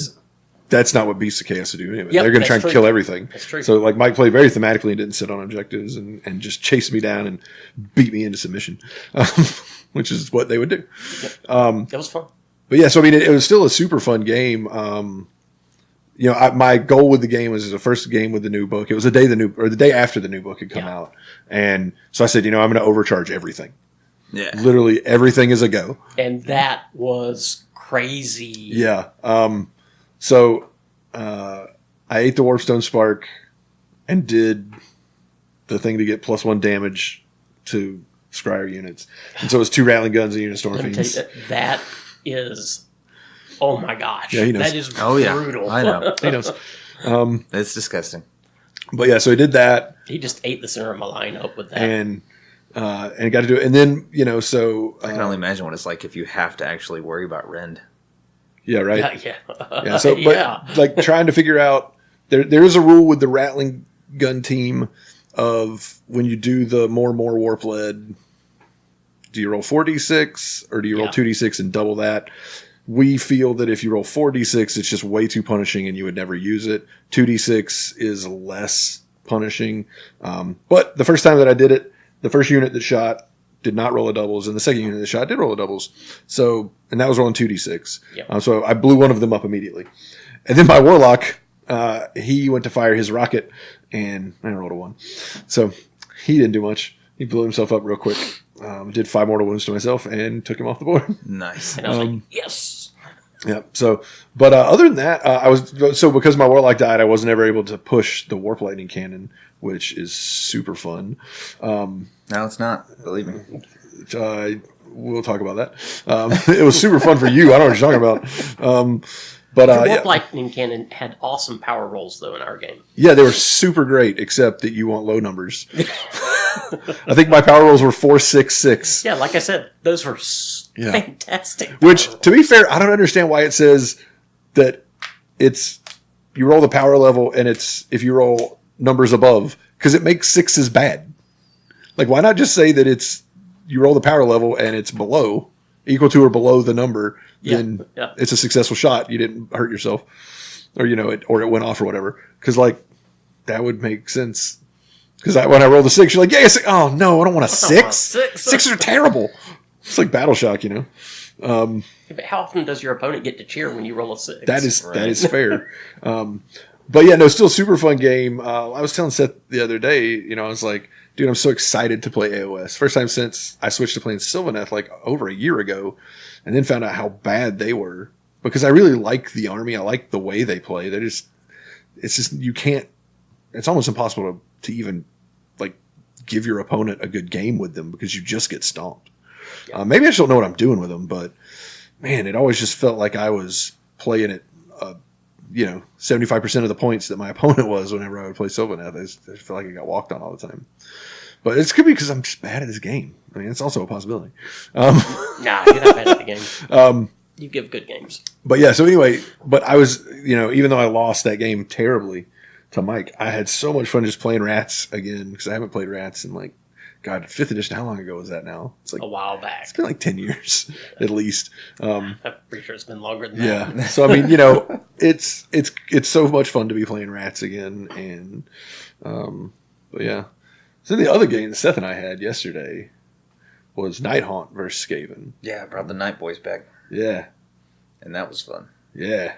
Speaker 4: that's not what Beasts of Chaos to do anyway.
Speaker 2: Yep,
Speaker 4: They're going to try and
Speaker 2: that's
Speaker 4: kill
Speaker 2: true.
Speaker 4: everything.
Speaker 2: That's true.
Speaker 4: So, like, Mike played very thematically and didn't sit on objectives and just chased me down and beat me into submission, which is what they would do.
Speaker 2: It was fun.
Speaker 4: But yeah, so I mean, it was still a super fun game. My goal with the game was the first game with the new book. It was the day after the new book had come out, and so I said, I'm going to overcharge everything.
Speaker 3: Yeah.
Speaker 4: Literally everything is a go.
Speaker 2: And that was crazy.
Speaker 4: Yeah. So I ate the Warpstone Spark and did the thing to get +1 damage to Scryer units. And so it was 2 Rattling Guns and a unit Storm
Speaker 2: Let me tell
Speaker 4: Fiends.
Speaker 2: you, that is, oh my gosh.
Speaker 4: Yeah, he knows.
Speaker 2: That is
Speaker 3: Oh, yeah.
Speaker 2: brutal.
Speaker 3: I know.
Speaker 4: He knows.
Speaker 3: It's disgusting.
Speaker 4: But yeah, so I did that
Speaker 2: He just ate the center of my lineup with that.
Speaker 4: and got to do it. And then, so...
Speaker 3: I can only imagine what it's like if you have to actually worry about Rend.
Speaker 4: yeah, right?
Speaker 2: Yeah.
Speaker 4: Yeah, so but like trying to figure out there is a rule with the Rattling Gun team of when you do the more warp lead, do you roll 4d6 or do you roll 2d6 and double that? we feel that if you roll 4d6, it's just way too punishing and you would never use it. 2d6 is less punishing. But the first time that I did it, the first unit that shot did not roll a doubles, and the second unit that shot did roll a doubles. So, and that was rolling 2d6.
Speaker 2: Yep.
Speaker 4: So I blew one of them up immediately. And then my Warlock, he went to fire his rocket, and I rolled a 1. So he didn't do much. He blew himself up real quick. Did 5 mortal wounds to myself and took him off the board.
Speaker 3: Nice.
Speaker 2: And I was like, yes.
Speaker 4: Yeah. So, but other than that, because my Warlock died, I wasn't ever able to push the Warp Lightning Cannon, which is super fun.
Speaker 3: No, it's not. Believe me.
Speaker 4: We'll talk about that. It was super fun for you. I don't know what you're talking about. But
Speaker 2: The Warp
Speaker 4: yeah.
Speaker 2: Lightning Cannon had awesome power rolls, though, in our game.
Speaker 4: Yeah, they were super great, except that you want low numbers. I think my power rolls were 4, 6, 6.
Speaker 2: Yeah, like I said, those were fantastic.
Speaker 4: Which,
Speaker 2: power
Speaker 4: to be fair, I don't understand why it says that it's you roll the power level and it's if you roll numbers above, because it makes 6s bad. Like, why not just say that it's you roll the power level and it's below, equal to or below the number, then it's a successful shot. You didn't hurt yourself, or it went off or whatever. Because that would make sense. Because when I rolled a 6, you're like, yeah, oh no, I don't want a 6. 6s are terrible. It's like Battle Shock,
Speaker 2: But how often does your opponent get to cheer when you roll a 6?
Speaker 4: That is fair. But yeah, no, still super fun game. I was telling Seth the other day, I was like, dude, I'm so excited to play AOS. First time since I switched to playing Sylvaneth over a year ago, and then found out how bad they were. Because I really like the army. I like the way they play. It's almost impossible to even give your opponent a good game with them because you just get stomped. Yeah. Maybe I just don't know what I'm doing with them, but man, it always just felt like I was playing at 75% of the points that my opponent was whenever I would play Sylvaneth. I just feel like I got walked on all the time. But it could be because I'm just bad at this game. I mean, it's also a possibility.
Speaker 2: Nah, you're not bad at the game. You give good games. But
Speaker 4: yeah, so anyway, I was, even though I lost that game terribly to Mike, I had so much fun just playing Rats again because I haven't played Rats in 5th edition. How long ago was that now? It's
Speaker 2: a while back.
Speaker 4: It's been 10 years at least.
Speaker 2: I'm pretty sure it's been longer than that.
Speaker 4: Yeah. So I mean, it's so much fun to be playing Rats again, and but yeah. So the other game that Seth and I had yesterday was Night Haunt versus Skaven.
Speaker 3: Yeah, I brought the Night Boys back.
Speaker 4: Yeah.
Speaker 3: And that was fun.
Speaker 4: Yeah.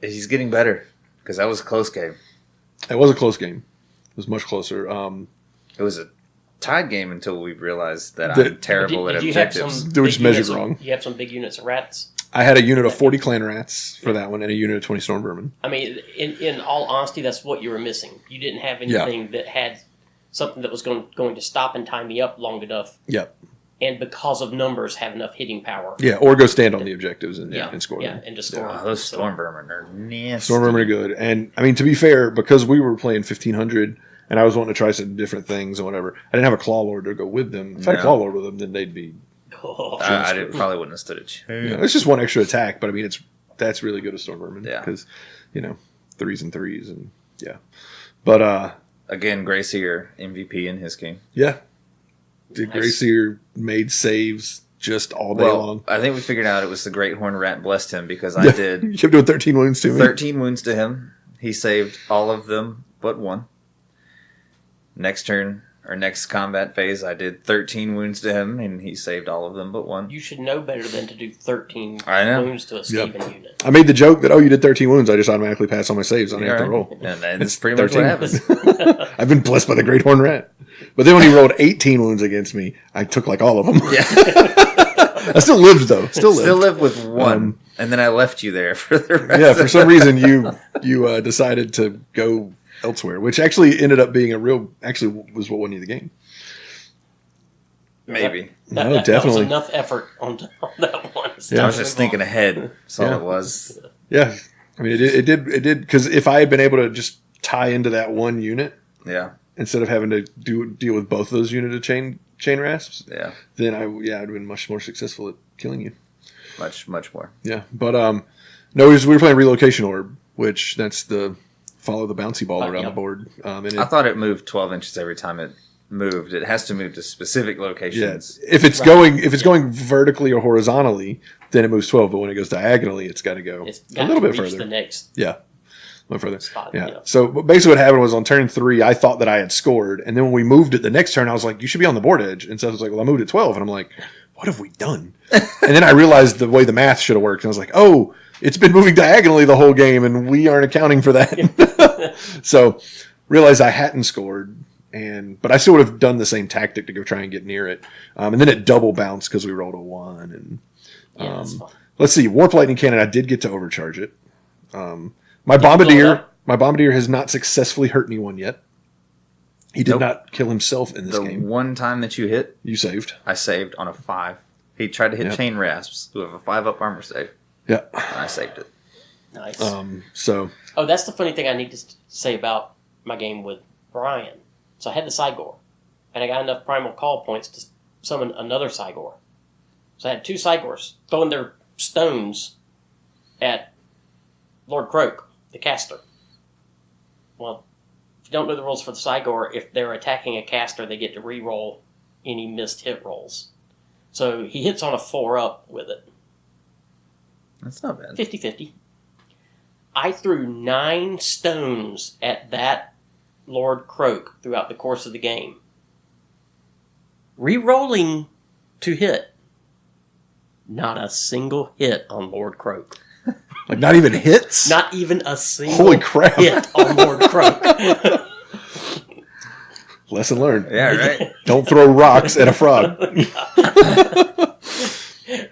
Speaker 3: He's getting better because that was a close game.
Speaker 4: It was a close game. It was much closer.
Speaker 3: It was a tied game until we realized that I'm terrible at objectives.
Speaker 4: They were just measured wrong.
Speaker 2: You have some big units of Rats?
Speaker 4: I had a unit of 40 Clan Rats for that one and a unit of 20 Storm Vermin.
Speaker 2: I mean, in all honesty, that's what you were missing. You didn't have anything that had something that was going to stop and tie me up long enough.
Speaker 4: Yep.
Speaker 2: And because of numbers, have enough hitting power.
Speaker 4: Yeah, or go stand on the objectives and score them.
Speaker 2: Yeah, and just score them.
Speaker 3: Those Storm Vermin are nasty.
Speaker 4: Storm Vermin are good. And, I mean, to be fair, because we were playing 1,500 and I was wanting to try some different things and whatever, I didn't have a Claw Lord to go with them. If I had a Claw Lord with them, then they'd be...
Speaker 3: I probably wouldn't have stood a chance.
Speaker 4: Yeah, it's just one extra attack, but I mean, that's really good with Storm Vermin.
Speaker 3: Yeah.
Speaker 4: Because, 3s and 3s and, yeah. But,
Speaker 3: again, Grayseer MVP in his game.
Speaker 4: Yeah. Did Grayseer made saves just all day long.
Speaker 3: I think we figured out it was the Great Horn Rat blessed him because I did.
Speaker 4: You kept doing 13 wounds to me.
Speaker 3: 13 wounds to him. He saved all of them but one. Next turn, or next combat phase, I did 13 wounds to him, and he saved all of them but one.
Speaker 2: You should know better than to do 13 wounds to a Skaven unit.
Speaker 4: I made the joke that, you did 13 wounds, I just automatically pass all my saves. I don't have to roll.
Speaker 3: And that's pretty much what happens.
Speaker 4: I've been blessed by the Great Horn Rat. But then when he rolled 18 wounds against me, I took all of them.
Speaker 3: Yeah.
Speaker 4: I still lived, though. Still
Speaker 3: lived with one. And then I left you there for the rest.
Speaker 4: Yeah, for some reason you decided to go elsewhere, which actually ended up being was what won you the game.
Speaker 3: Maybe.
Speaker 4: Definitely.
Speaker 2: That was enough effort on that one.
Speaker 3: Yeah. I was just thinking ahead. That's all it was.
Speaker 4: Yeah. I mean, it did, because if I had been able to just tie into that one unit.
Speaker 3: Yeah.
Speaker 4: Instead of having to deal with both of those units of chain rasps, then I'd have been much more successful at killing you.
Speaker 3: Much more.
Speaker 4: Yeah, but no, we were playing Relocation Orb, which that's the follow the bouncy ball around the board.
Speaker 3: I thought it moved 12 inches every time it moved. It has to move to specific locations.
Speaker 4: If it's going vertically or horizontally, then it moves 12. But when it goes diagonally, it's got to go
Speaker 2: It's
Speaker 4: a
Speaker 2: got
Speaker 4: little
Speaker 2: to
Speaker 4: bit
Speaker 2: reach
Speaker 4: further.
Speaker 2: the next
Speaker 4: Yeah. A little further.
Speaker 2: spot.
Speaker 4: Yeah.
Speaker 2: You know.
Speaker 4: So basically what happened was on turn 3, I thought that I had scored. And then when we moved it the next turn, I was like, you should be on the board edge. And so I was like, well, I moved at 12. And I'm like, what have we done? And then I realized the way the math should have worked. And I was like, oh, it's been moving diagonally the whole game and we aren't accounting for that. So realized I hadn't scored. But I still would have done the same tactic to go try and get near it. And then it double bounced because we rolled a 1. And
Speaker 2: Yeah, that's fine.
Speaker 4: let's see, Warp Lightning Cannon, I did get to overcharge it. My
Speaker 2: you blow it
Speaker 4: Bombardier
Speaker 2: up?
Speaker 4: has not successfully hurt anyone yet. He did
Speaker 3: Nope.
Speaker 4: not kill himself in this
Speaker 3: The
Speaker 4: game.
Speaker 3: one time that you hit,
Speaker 4: You saved.
Speaker 3: I saved on a 5. He tried to hit
Speaker 4: Yep.
Speaker 3: Chain Rasps, who have a 5-up armor save,
Speaker 4: Yeah.
Speaker 3: and I saved it.
Speaker 2: Nice.
Speaker 4: So
Speaker 2: Oh, that's the funny thing I need to say about my game with Brian. So I had the Cygor, and I got enough primal call points to summon another Cygor. So I had 2 Cygors throwing their stones at Lord Croak, the caster. Well, if you don't know the rules for the Cygor, if they're attacking a caster, they get to re-roll any missed hit rolls. So he hits on a 4-up with it.
Speaker 3: That's not bad.
Speaker 2: 50-50. I threw 9 stones at that Lord Croak throughout the course of the game. Re-rolling to hit. Not a single hit on Lord Croak.
Speaker 4: like not even hits?
Speaker 2: Not even a single
Speaker 4: Holy crap.
Speaker 2: hit on Lord Croak.
Speaker 4: Lesson learned.
Speaker 3: Yeah, right?
Speaker 4: Don't throw rocks at a frog.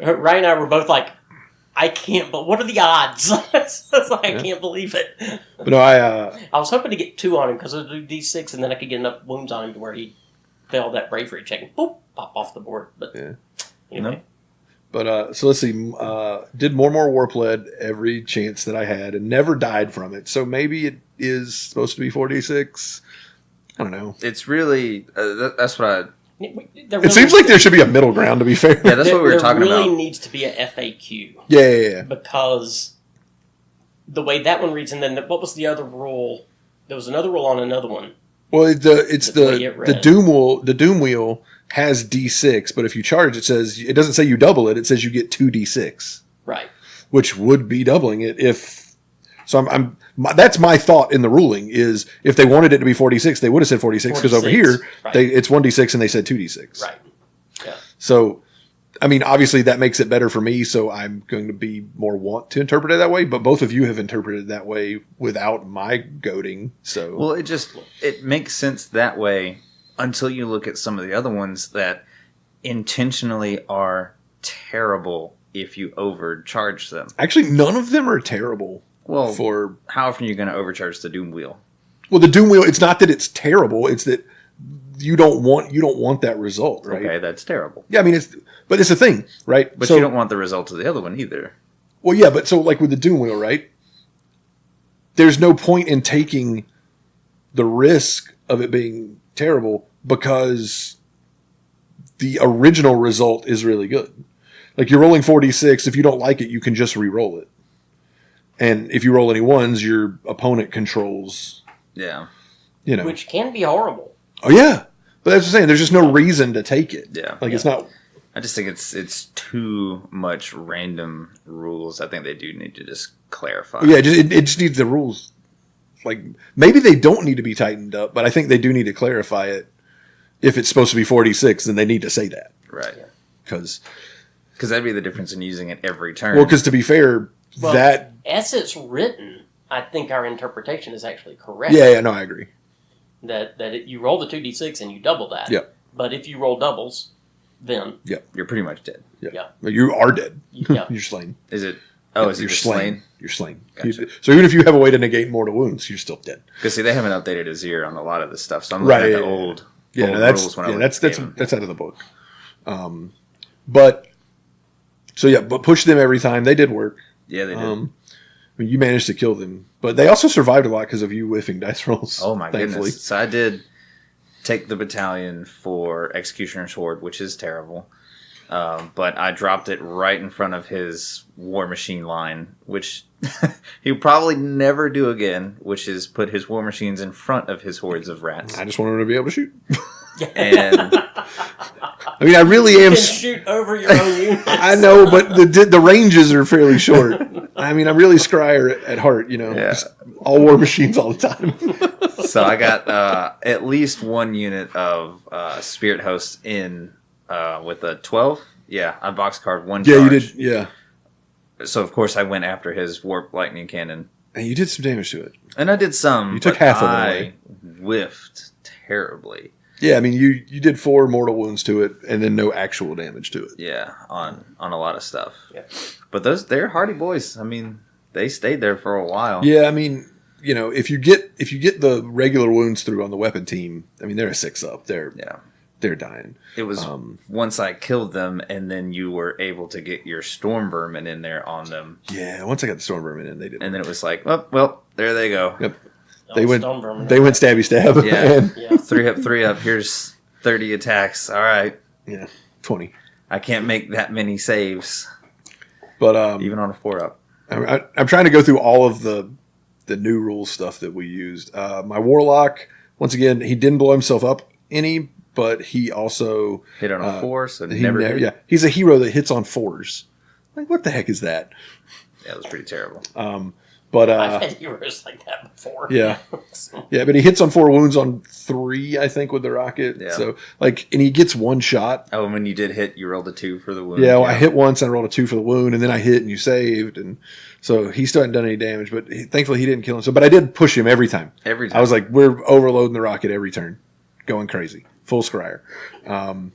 Speaker 2: Ryan and I were both like, I can't, but what are the odds? It's like, I can't believe it.
Speaker 4: But no,
Speaker 2: I was hoping to get 2 on him because it would do D6 and then I could get enough wounds on him to where he failed that bravery check and boop, pop off the board. But anyway.
Speaker 4: So let's see. Did more warp lead every chance that I had and never died from it. So maybe it is supposed to be 4d6. I don't know.
Speaker 3: It's really, that's what I...
Speaker 4: It seems like there should be a middle ground, to be fair.
Speaker 3: Yeah, that's what we were talking
Speaker 2: There really
Speaker 3: about.
Speaker 2: needs to be a FAQ.
Speaker 4: Yeah.
Speaker 2: Because the way that one reads, and then what was the other rule? There was another rule on another one.
Speaker 4: Well, it's the
Speaker 2: way it read.
Speaker 4: the doom wheel has D6, but if you charge, it doesn't say you double it. It says you get 2d6,
Speaker 2: Right.
Speaker 4: which would be doubling it if. So that's my thought in the ruling is if they wanted it to be 4d6, they would have said 4d6 because over
Speaker 2: 46,
Speaker 4: here
Speaker 2: right.
Speaker 4: it's 1d6 and they said 2d6.
Speaker 2: Right. Yeah.
Speaker 4: So, I mean, obviously that makes it better for me, so I'm going to be more want to interpret it that way. But both of you have interpreted it that way without my goading. So,
Speaker 3: Well, it makes sense that way until you look at some of the other ones that intentionally are terrible if you overcharge them.
Speaker 4: actually, none of them are terrible.
Speaker 3: Well,
Speaker 4: For
Speaker 3: how often are you going to overcharge the Doom Wheel?
Speaker 4: the doom wheel, it's not that it's terrible; it's that you don't want that result, right?
Speaker 3: Okay, that's terrible.
Speaker 4: Yeah, I mean, but it's a thing, right?
Speaker 3: But
Speaker 4: So-
Speaker 3: you don't want the result of the other one either.
Speaker 4: Well, yeah, but so like with the doom wheel, right? There's no point in taking the risk of it being terrible because the original result is really good. Like you're rolling 4d6. If you don't like it, you can just re-roll it. And if you roll any ones, your opponent controls,
Speaker 3: Yeah.
Speaker 2: Which can be horrible.
Speaker 4: Oh, yeah. But that's what I'm saying. There's just no reason to take it.
Speaker 3: Yeah.
Speaker 4: Like it's not.
Speaker 3: I just think it's too much random rules. I think they do need to just clarify.
Speaker 4: Yeah, it just needs the rules. Like maybe they don't need to be tightened up, but I think they do need to clarify it. If it's supposed to be 46, then they need to say that.
Speaker 3: Right.
Speaker 4: Because
Speaker 3: that'd be the difference in using it every turn.
Speaker 4: Well, because to be fair,
Speaker 2: Well,
Speaker 4: that
Speaker 2: as it's written, I think our interpretation is actually correct.
Speaker 4: yeah, no, I agree.
Speaker 2: You roll the 2d6 and you double that.
Speaker 4: Yeah.
Speaker 2: But if you roll doubles, then
Speaker 3: You're pretty much dead.
Speaker 2: Yeah.
Speaker 4: But you are dead.
Speaker 2: Yeah.
Speaker 4: You're slain.
Speaker 3: Is it? Oh, is it
Speaker 4: You're
Speaker 3: just
Speaker 4: slain.
Speaker 3: slain?
Speaker 4: You're slain.
Speaker 3: Gotcha.
Speaker 4: So even if you have a way to negate mortal wounds, you're still dead.
Speaker 3: Because see, they haven't updated Azir on a lot of this stuff, so I'm
Speaker 4: Right,
Speaker 3: looking at
Speaker 4: yeah,
Speaker 3: the
Speaker 4: yeah.
Speaker 3: old,
Speaker 4: Yeah,
Speaker 3: old
Speaker 4: no, that's
Speaker 3: rules when I
Speaker 4: yeah,
Speaker 3: look
Speaker 4: that's
Speaker 3: at the game.
Speaker 4: that's out of the book. But so yeah, but push them every time. They did work.
Speaker 3: Yeah, they did.
Speaker 4: I mean, you managed to kill them, but they also survived a lot because of you whiffing dice rolls.
Speaker 3: Oh my
Speaker 4: thankfully.
Speaker 3: goodness! So I did take the battalion for Executioner's Horde, which is terrible. But I dropped it right in front of his War Machine line, which he'll probably never do again, which is put his War Machines in front of his hordes of rats.
Speaker 4: I just wanted him to be able to shoot.
Speaker 3: And
Speaker 4: I mean, I really am.
Speaker 2: You can shoot over your own units.
Speaker 4: I know, but the ranges are fairly short. I mean, I'm really scryer at heart,
Speaker 3: Yeah.
Speaker 4: Just all war machines all the time.
Speaker 3: so I got at least one unit of Spirit Host in with a 12. Yeah, on box card, one charge.
Speaker 4: Yeah, you did. Yeah,
Speaker 3: So, of course, I went after his Warp Lightning Cannon.
Speaker 4: and you did some damage to it.
Speaker 3: And I did some.
Speaker 4: You took
Speaker 3: but
Speaker 4: half of it
Speaker 3: I
Speaker 4: away.
Speaker 3: whiffed terribly.
Speaker 4: Yeah, I mean, you did 4 mortal wounds to it, and then no actual damage to it.
Speaker 3: Yeah, on a lot of stuff.
Speaker 2: Yeah.
Speaker 3: But they're hardy boys. I mean, they stayed there for a while.
Speaker 4: Yeah, I mean, if you get the regular wounds through on the weapon team, I mean, they're a 6-up. They're dying.
Speaker 3: It was once I killed them, and then you were able to get your Storm Vermin in there on them.
Speaker 4: Yeah, once I got the storm vermin in, they did.
Speaker 3: And then it was like, well, there they go.
Speaker 4: Yep.
Speaker 2: Oh,
Speaker 4: They went
Speaker 2: Stone Vermin.
Speaker 4: stabby stab.
Speaker 3: Yeah.
Speaker 4: And,
Speaker 2: Yeah.
Speaker 3: 3 up. Here's 30 attacks. All right.
Speaker 4: yeah, 20.
Speaker 3: I can't make that many saves,
Speaker 4: But
Speaker 3: even on a 4-up.
Speaker 4: I'm trying to go through all of the new rule stuff that we used. My warlock, once again, he didn't blow himself up any, but he also
Speaker 3: Hit on a 4, so
Speaker 4: he
Speaker 3: never hit.
Speaker 4: yeah, he's a hero that hits on 4s. Like, what the heck is that?
Speaker 3: Yeah, it was pretty terrible.
Speaker 4: But
Speaker 2: I've had heroes like that before.
Speaker 4: yeah. Yeah, but he hits on 4 wounds on 3, I think, with the rocket.
Speaker 3: Yeah.
Speaker 4: So, like, and he gets 1 shot.
Speaker 3: Oh, and when you did hit, you rolled a 2 for the wound.
Speaker 4: Yeah, well, I hit once and I rolled a 2 for the wound, and then I hit and you saved, and so he still hadn't done any damage. But thankfully, he didn't kill him. So, but I did push him every time.
Speaker 3: Every time.
Speaker 4: I was like, we're overloading the rocket every turn, going crazy, full scryer. And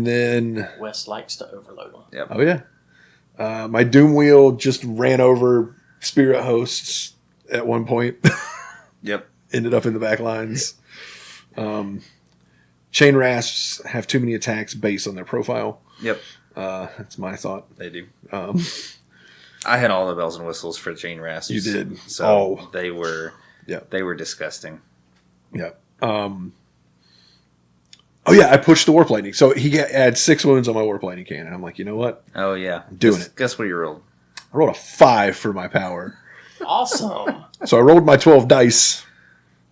Speaker 4: then,
Speaker 2: Wes likes to overload them.
Speaker 3: Yep.
Speaker 4: oh yeah, my Doom Wheel just ran over Spirit Hosts at one point.
Speaker 3: Yep.
Speaker 4: Ended up in the back lines. Chain Rasps have too many attacks based on their profile.
Speaker 3: Yep.
Speaker 4: That's my thought.
Speaker 3: They do. I had all the bells and whistles for Chain Rasps.
Speaker 4: You did.
Speaker 3: So they were
Speaker 4: Yeah.
Speaker 3: they were disgusting.
Speaker 4: Yeah. Oh yeah, I pushed the Warp Lightning. So he had 6 wounds on my Warp Lightning cannon. I'm like, you know what?
Speaker 3: Oh yeah.
Speaker 4: Doing it.
Speaker 3: Guess what you rolled?
Speaker 4: I rolled a 5 for my power.
Speaker 2: Awesome.
Speaker 4: So I rolled my 12 dice.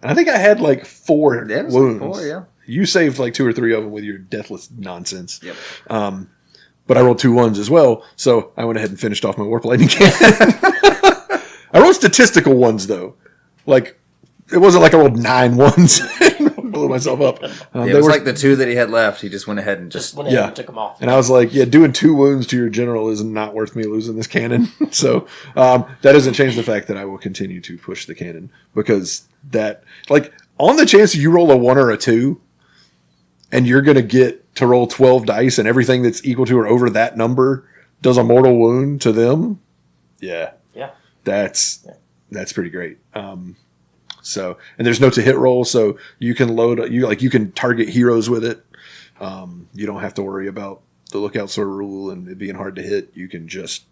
Speaker 4: And I think I had like 4
Speaker 3: Yeah, it was
Speaker 4: wounds.
Speaker 3: like 4, yeah.
Speaker 4: You saved like 2 or 3 of them with your deathless nonsense.
Speaker 3: Yep.
Speaker 4: But I rolled 2 1s as well. So I went ahead and finished off my Warp Lightning cannon. I rolled statistical ones though. Like, it wasn't like I rolled 9 1s and blew myself up.
Speaker 3: It was like the 2 that he had left. He just went ahead and
Speaker 2: Just
Speaker 3: just
Speaker 2: went ahead
Speaker 4: Yeah.
Speaker 2: and took them off.
Speaker 4: And I was like, yeah, doing 2 wounds to your general is not worth me losing this cannon. So that doesn't change the fact that I will continue to push the cannon, because that, like, on the chance you roll a 1 or a 2 and you're going to get to roll 12 dice and everything that's equal to or over that number does a mortal wound to them. Yeah.
Speaker 2: Yeah.
Speaker 4: That's pretty great. So, and there's no to hit roll, so you can you can target heroes with it. You don't have to worry about the lookout sword rule and it being hard to hit. You can just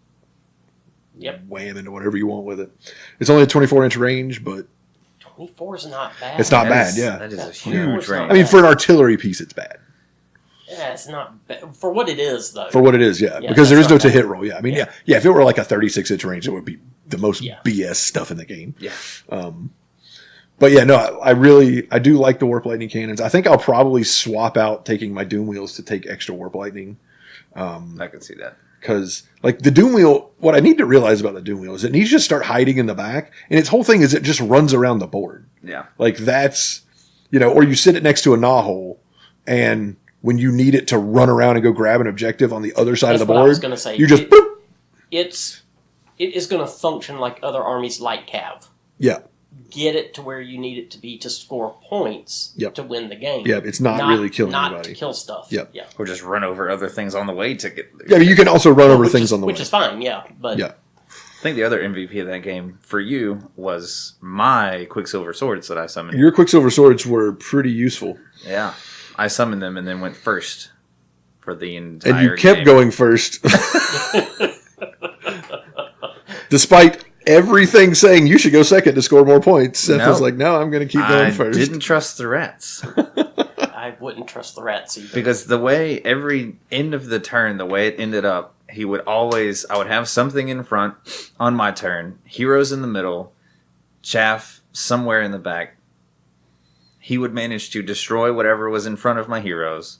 Speaker 2: Yep.
Speaker 4: wham into whatever you want with it. It's only a 24-inch range, but
Speaker 2: 24 is not bad.
Speaker 4: it's not
Speaker 3: that
Speaker 4: bad.
Speaker 3: is-
Speaker 4: Yeah,
Speaker 3: That is a
Speaker 2: That's
Speaker 3: huge
Speaker 2: huge.
Speaker 3: range.
Speaker 4: I mean, for an artillery piece, it's bad
Speaker 2: Yeah, it's not bad. For what it is, though.
Speaker 4: for what it is. Yeah,
Speaker 2: Yeah,
Speaker 4: because there
Speaker 2: that's
Speaker 4: is no
Speaker 2: not
Speaker 4: to
Speaker 2: bad.
Speaker 4: hit roll. Yeah, I mean, yeah. If it were like a 36-inch range, it would be the most
Speaker 2: Yeah.
Speaker 4: BS stuff in the game.
Speaker 3: Yeah.
Speaker 4: But yeah, no, I do like the Warp Lightning cannons. I think I'll probably swap out taking my Doom Wheels to take extra Warp Lightning.
Speaker 3: I can see that.
Speaker 4: Because, like, the Doom Wheel, what I need to realize about the Doom Wheel is it needs to just start hiding in the back. And its whole thing is it just runs around the board.
Speaker 3: Yeah.
Speaker 4: Like, that's, or you sit it next to a gnaw hole, and when you need it to run around and go grab an objective on the other side
Speaker 2: That's
Speaker 4: of the
Speaker 2: what I
Speaker 4: board,
Speaker 2: was gonna say.
Speaker 4: you just,
Speaker 2: It is going to function like other armies like Cav.
Speaker 4: yeah.
Speaker 2: Get it to where you need it to be to score points
Speaker 4: Yep.
Speaker 2: to win the game.
Speaker 4: Yeah, it's not really killing
Speaker 2: not
Speaker 4: anybody.
Speaker 2: to kill stuff.
Speaker 4: Yep.
Speaker 2: Yeah.
Speaker 3: Or just run over other things on the way to get.
Speaker 4: Yeah, but you can also run over
Speaker 2: Which
Speaker 4: things
Speaker 2: is,
Speaker 4: on the way.
Speaker 2: which is fine. Yeah, but
Speaker 4: Yeah.
Speaker 3: I think the other MVP of that game for you was my Quicksilver swords that I summoned.
Speaker 4: Your Quicksilver swords were pretty useful.
Speaker 3: Yeah. I summoned them and then went first for the entire
Speaker 4: And you kept
Speaker 3: game.
Speaker 4: going first. Despite everything saying you should go second to score more points. Seth was
Speaker 3: No.
Speaker 4: like, no, I'm going to keep going
Speaker 3: I
Speaker 4: first.
Speaker 3: didn't trust the rats.
Speaker 2: I wouldn't trust the rats either.
Speaker 3: Because the way every end of the turn, the way it ended up, I would have something in front on my turn, heroes in the middle, chaff somewhere in the back, he would manage to destroy whatever was in front of my heroes,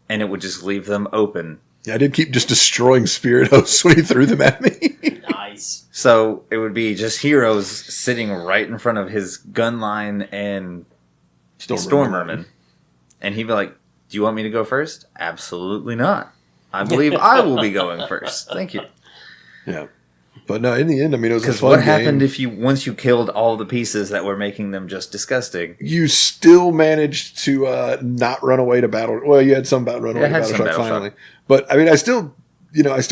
Speaker 3: and it would just leave them open.
Speaker 4: Yeah, I did keep just destroying spirit hosts when he threw them at me.
Speaker 2: Nice.
Speaker 3: So it would be just heroes sitting right in front of his gun line and Storm Merman. And he'd be like, do you want me to go first? Absolutely not. I believe I will be going first. Thank you.
Speaker 4: Yeah. But no, in the end, I mean, it was a
Speaker 3: Because
Speaker 4: fun
Speaker 3: what happened
Speaker 4: game.
Speaker 3: if once you killed all the pieces that were making them just disgusting?
Speaker 4: You still managed to not run away to battle. Well, you had some run away to
Speaker 3: I had
Speaker 4: battle
Speaker 3: some
Speaker 4: shock
Speaker 3: battle
Speaker 4: finally.
Speaker 3: shock.
Speaker 4: But I mean, I still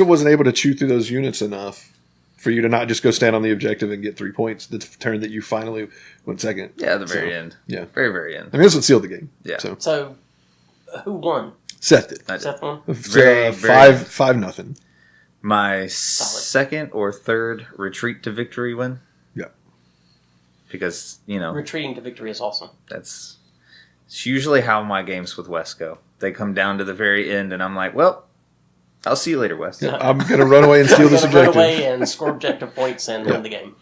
Speaker 4: wasn't able to chew through those units enough for you to not just go stand on the objective and get 3 points the turn that you finally went second.
Speaker 3: Yeah, at the very end.
Speaker 4: Yeah.
Speaker 3: Very, very end.
Speaker 4: I mean, that's what sealed the game.
Speaker 3: Yeah.
Speaker 4: So
Speaker 2: Who won?
Speaker 4: Seth did.
Speaker 3: I did.
Speaker 2: Seth won?
Speaker 3: Very, very-
Speaker 4: 5-0.
Speaker 3: My second or third retreat to victory win.
Speaker 4: Yeah.
Speaker 3: Because,
Speaker 2: Retreating to victory is awesome.
Speaker 3: it's usually how my games with Wes go. They come down to the very end, and I'm like, well, I'll see you later, Wes.
Speaker 4: Yeah, I'm going to run away and steal this
Speaker 2: Run
Speaker 4: objective.
Speaker 2: away and score objective points and win the game.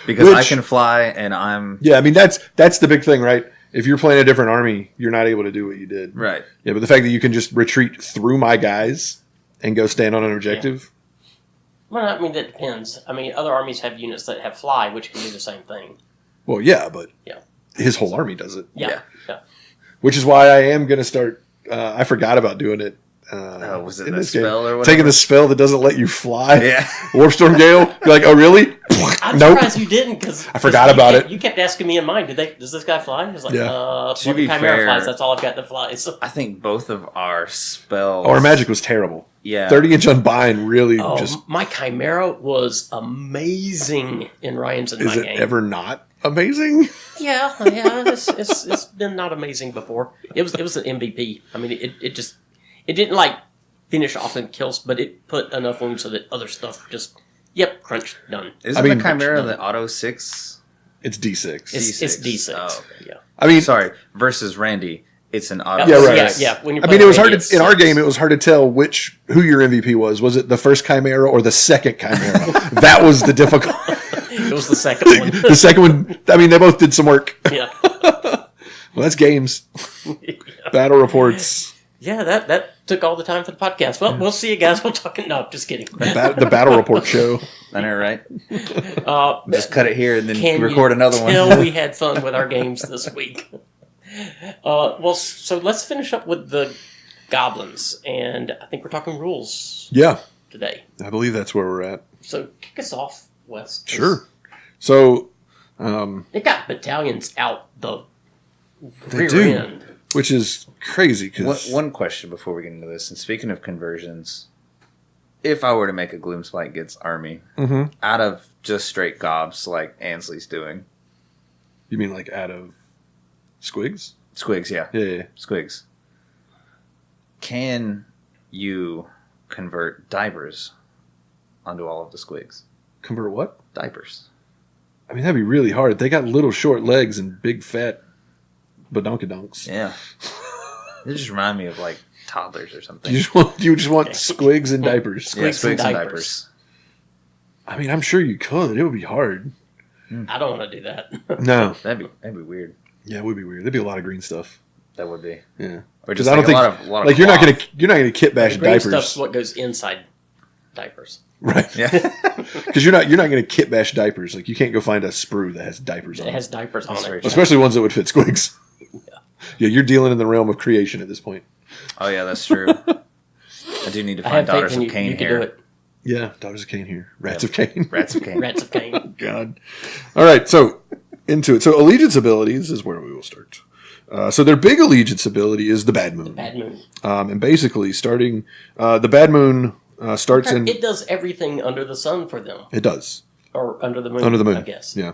Speaker 3: Because I
Speaker 4: Which-
Speaker 3: can fly, and I'm...
Speaker 4: Yeah, I mean, that's the big thing, right? If you're playing a different army, you're not able to do what you did.
Speaker 3: Right.
Speaker 4: Yeah, but the fact that you can just retreat through my guys and go stand on an objective.
Speaker 2: Well, I mean, that depends. I mean, other armies have units that have fly, which can do the same thing.
Speaker 4: Well, yeah, but
Speaker 2: Yeah.
Speaker 4: his whole army does it.
Speaker 2: Yeah.
Speaker 4: Which is why I am going to start. I forgot about doing it.
Speaker 3: Was it
Speaker 4: in
Speaker 3: the
Speaker 4: this game.
Speaker 3: spell or whatever?
Speaker 4: Taking the spell that doesn't let you fly.
Speaker 3: Yeah.
Speaker 4: Warpstorm Gale. You're like, oh, really?
Speaker 2: I'm
Speaker 4: Nope.
Speaker 2: surprised you didn't, because
Speaker 4: I forgot about it.
Speaker 2: You kept asking me in mind, does this guy fly? I was like,
Speaker 4: Yeah.
Speaker 2: well,
Speaker 3: To be
Speaker 2: the Chimera
Speaker 3: fair-
Speaker 2: flies, that's all I've got that flies.
Speaker 3: I think both of our spells...
Speaker 4: Our magic was terrible.
Speaker 3: Yeah.
Speaker 4: 30-inch unbind really
Speaker 2: Oh,
Speaker 4: just.
Speaker 2: my Chimera was amazing in Ryan's and
Speaker 4: Is
Speaker 2: my
Speaker 4: it
Speaker 2: game.
Speaker 4: ever not amazing?
Speaker 2: Yeah, it's been not amazing before. It was an MVP. I mean, it didn't like finish off in kills, but it put enough wounds so that other stuff just crunch done.
Speaker 3: Isn't
Speaker 4: I mean-
Speaker 3: the Chimera the auto 6?
Speaker 4: It's D6.
Speaker 2: It's D6.
Speaker 3: Oh, okay.
Speaker 2: Yeah.
Speaker 4: I mean,
Speaker 3: Sorry, versus Randy, it's an auto
Speaker 4: Yeah, right.
Speaker 2: Yeah,
Speaker 3: 6.
Speaker 2: yeah. When you're
Speaker 4: I mean, it was hard
Speaker 2: playing
Speaker 4: to, in our
Speaker 2: Randy,
Speaker 4: game. It was hard to tell who your MVP was. Was it the first Chimera or the second Chimera? That was the difficult.
Speaker 2: it was the second one.
Speaker 4: The second one. I mean, they both did some work.
Speaker 2: Yeah.
Speaker 4: Well, that's games. Battle reports.
Speaker 2: Yeah, that took all the time for the podcast. Well, we'll see you guys. We'll talk. No, just kidding.
Speaker 4: The battle report show.
Speaker 3: I know, right?
Speaker 2: Uh,
Speaker 3: Just cut it here and then
Speaker 2: Can
Speaker 3: record
Speaker 2: you
Speaker 3: another one.
Speaker 2: tell we had fun with our games this week. Well, so let's finish up with the goblins, and I think we're talking rules
Speaker 4: Yeah,
Speaker 2: today.
Speaker 4: I believe that's where we're at.
Speaker 2: So kick us off, Wes.
Speaker 4: Sure. So,
Speaker 2: They got battalions out the
Speaker 4: They
Speaker 2: rear
Speaker 4: do.
Speaker 2: end.
Speaker 4: which is crazy because
Speaker 3: One question before we get into this, and speaking of conversions, if I were to make a Gloomspite Gitz army
Speaker 4: Mhm.
Speaker 3: out of just straight gobs like Ansley's doing,
Speaker 4: you mean like out of squigs?
Speaker 3: Squigs, yeah,
Speaker 4: Yeah.
Speaker 3: Squigs, can you convert diapers onto all of the Squigs?
Speaker 4: Convert what?
Speaker 3: Diapers.
Speaker 4: I mean, that'd be really hard. They got little short legs and big fat badonkadonks.
Speaker 3: Yeah. It just remind me of like toddlers or something.
Speaker 4: You just want squigs and diapers.
Speaker 3: Yeah,
Speaker 2: Squigs and
Speaker 3: Squigs and
Speaker 2: diapers.
Speaker 3: diapers.
Speaker 4: I mean, I'm sure you could. It would be hard.
Speaker 2: I don't want to do that.
Speaker 4: No.
Speaker 3: That'd be weird.
Speaker 4: Yeah, it would be weird. There'd be a lot of green stuff.
Speaker 3: That would be.
Speaker 4: Yeah.
Speaker 3: Or
Speaker 4: 'Cause
Speaker 3: just
Speaker 4: I don't
Speaker 3: like
Speaker 4: think
Speaker 3: a lot of
Speaker 4: like you're not
Speaker 3: cloth.
Speaker 4: gonna kit bash
Speaker 2: The green
Speaker 4: diapers,
Speaker 2: stuff's what goes inside diapers.
Speaker 4: right?
Speaker 3: Yeah.
Speaker 4: Because you're not gonna kit bash diapers. Like you can't go find a sprue that has diapers on
Speaker 2: It
Speaker 4: it,
Speaker 2: has diapers on
Speaker 3: That's very
Speaker 2: it.
Speaker 3: true.
Speaker 4: especially ones that would fit squigs. Yeah, you're dealing in the realm of creation at this point.
Speaker 3: Oh yeah, that's true. I do need to
Speaker 2: I
Speaker 3: find
Speaker 2: have
Speaker 3: Daughters
Speaker 2: faith in
Speaker 3: of
Speaker 2: you.
Speaker 3: Cain
Speaker 2: You can
Speaker 3: here.
Speaker 2: do it.
Speaker 4: Yeah, Daughters of Cain here. Rats
Speaker 3: Yep.
Speaker 4: of Cain.
Speaker 3: Rats of Cain.
Speaker 2: Rats of Cain.
Speaker 4: God. All right, so into it. So allegiance abilities is where we will start. So their big allegiance ability is the Bad Moon.
Speaker 2: Bad Moon.
Speaker 4: And basically starting the Bad Moon starts in.
Speaker 2: It does everything under the sun for them.
Speaker 4: It does.
Speaker 2: Or under the moon,
Speaker 4: Under the moon.
Speaker 2: I guess.
Speaker 4: Yeah.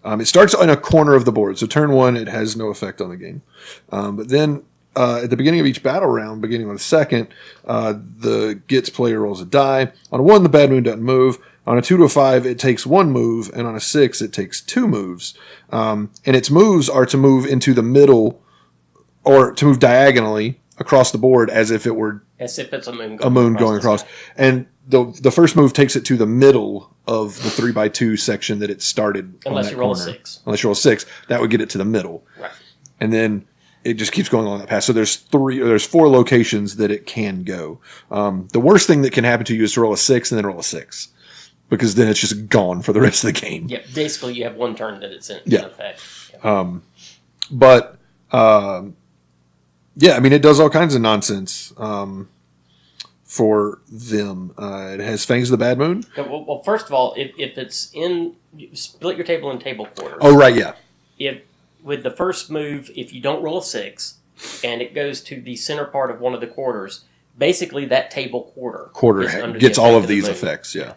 Speaker 4: It starts on a corner of the board. So turn one, it has no effect on the game. But then at the beginning of each battle round, beginning on the second, the Gitz player rolls a die. On a 1, the Bad Moon doesn't move. On a 2 to a 5, it takes 1 move. And on a 6, it takes 2 moves. And its moves are to move into the middle or to move diagonally across the board as if it were
Speaker 2: As if it's a moon
Speaker 4: going across.
Speaker 2: the sky.
Speaker 4: And the first move takes it to the middle of the 3x2 section that it started. on
Speaker 2: Unless
Speaker 4: that
Speaker 2: you roll a
Speaker 4: corner.
Speaker 2: 6.
Speaker 4: Unless you roll a 6, that would get it to the middle.
Speaker 2: Right.
Speaker 4: and then it just keeps going along that path. So there's 4 locations that it can go. The worst thing that can happen to you is to roll a 6 and then roll a 6, because then it's just gone for the rest of the game.
Speaker 2: Yeah, basically you have one turn that it's in effect.
Speaker 4: But yeah, I mean, it does all kinds of nonsense for them. It has Fangs of the Bad Moon.
Speaker 2: Okay, well, first of all, if it's in, you split your table in table quarters.
Speaker 4: Oh, right, yeah.
Speaker 2: If with the first move, if you don't roll a 6 and it goes to the center part of one of the quarters, basically that table quarter is under
Speaker 4: gets
Speaker 2: the
Speaker 4: all
Speaker 2: effect
Speaker 4: of these
Speaker 2: the move.
Speaker 4: effects, yeah.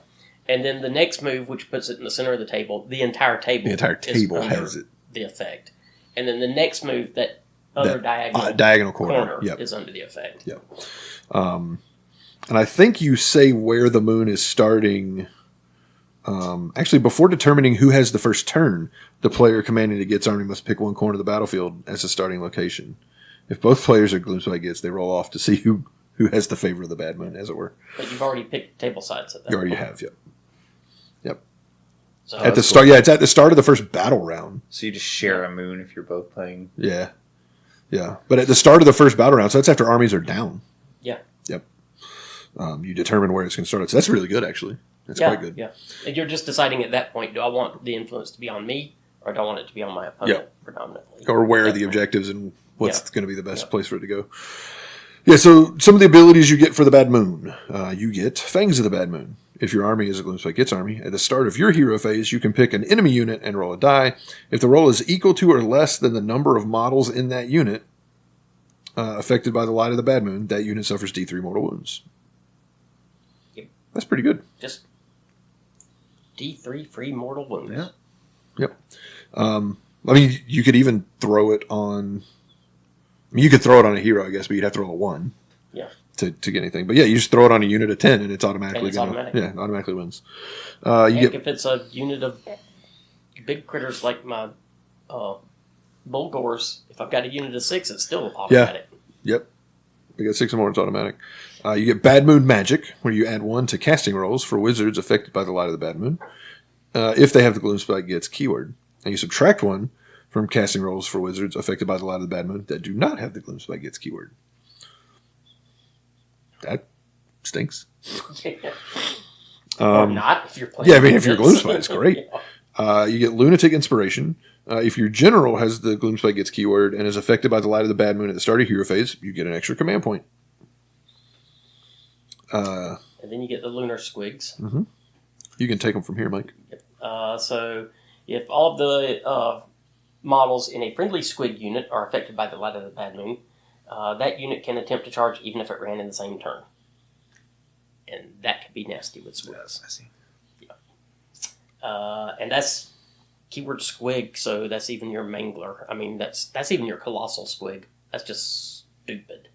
Speaker 2: And then the next move, which puts it in the center of the table, the entire table is
Speaker 4: has it.
Speaker 2: the effect. And then the next move, that other
Speaker 4: diagonal corner yep.
Speaker 2: is under the effect.
Speaker 4: Yep. And I think you say where the moon is starting. Actually, before determining who has the first turn, the player commanding the Gitz army must pick one corner of the battlefield as a starting location. If both players are Gloomspite Gitz, they roll off to see who has the favor of the bad moon, as it were.
Speaker 2: But you've already picked table sides at that
Speaker 4: You already
Speaker 2: point.
Speaker 4: have, yep. Yep.
Speaker 2: So
Speaker 4: At the start, yeah, it's at the start of the first battle round.
Speaker 3: So you just share a moon if you're both playing.
Speaker 4: Yeah. Yeah. But at the start of the first battle round, so that's after armies are down.
Speaker 2: Yeah.
Speaker 4: Yep. You determine where it's going to start. So that's really good, actually. That's quite good.
Speaker 2: Yeah. And you're just deciding at that point, do I want the influence to be on me or do I want it to be on my opponent predominantly?
Speaker 4: Or where are the objectives and what's going to be the best place for it to go. Yeah, so some of the abilities you get for the Bad Moon. You get Fangs of the Bad Moon. If your army is a Gloomspite Gitz army, at the start of your hero phase, you can pick an enemy unit and roll a die. If the roll is equal to or less than the number of models in that unit affected by the light of the Bad Moon, that unit suffers D3 mortal wounds.
Speaker 2: Yep.
Speaker 4: That's pretty good.
Speaker 2: Just D3 free mortal wounds.
Speaker 3: Yeah.
Speaker 4: Yep. I mean, you could even throw it on... I mean, you could throw it on a hero, I guess, but you'd have to roll a 1.
Speaker 2: Yeah.
Speaker 4: To get anything. But yeah, you just throw it on a unit of 10 and it's automatically
Speaker 2: automatic.
Speaker 4: Yeah, automatically wins.
Speaker 2: If it's a unit of big critters like my Bulgors, if I've got a unit of 6, it's still automatic.
Speaker 4: Yep. We got 6 or more, it's automatic. You get Bad Moon Magic, where you add 1 to casting rolls for wizards affected by the light of the Bad Moon, if they have the Gloomspite Gitz keyword. And you subtract 1 from casting rolls for wizards affected by the light of the Bad Moon that do not have the Gloomspite Gitz keyword. That stinks.
Speaker 2: Or not, if you're playing.
Speaker 4: Yeah, I mean, if you're Gloomspite, it's great. You get Lunatic Inspiration. If your general has the Gloomspite Gitz keyword and is affected by the light of the Bad Moon at the start of hero phase, you get an extra command point.
Speaker 2: And then you get the Lunar Squigs.
Speaker 4: Mm-hmm. You can take them from here, Mike.
Speaker 2: So if all of the models in a friendly squig unit are affected by the light of the Bad Moon, that unit can attempt to charge even if it ran in the same turn. And that could be nasty with squigs.
Speaker 3: I see.
Speaker 2: Yeah. And that's keyword squig, so that's even your mangler. I mean, that's even your colossal squig. That's just stupid.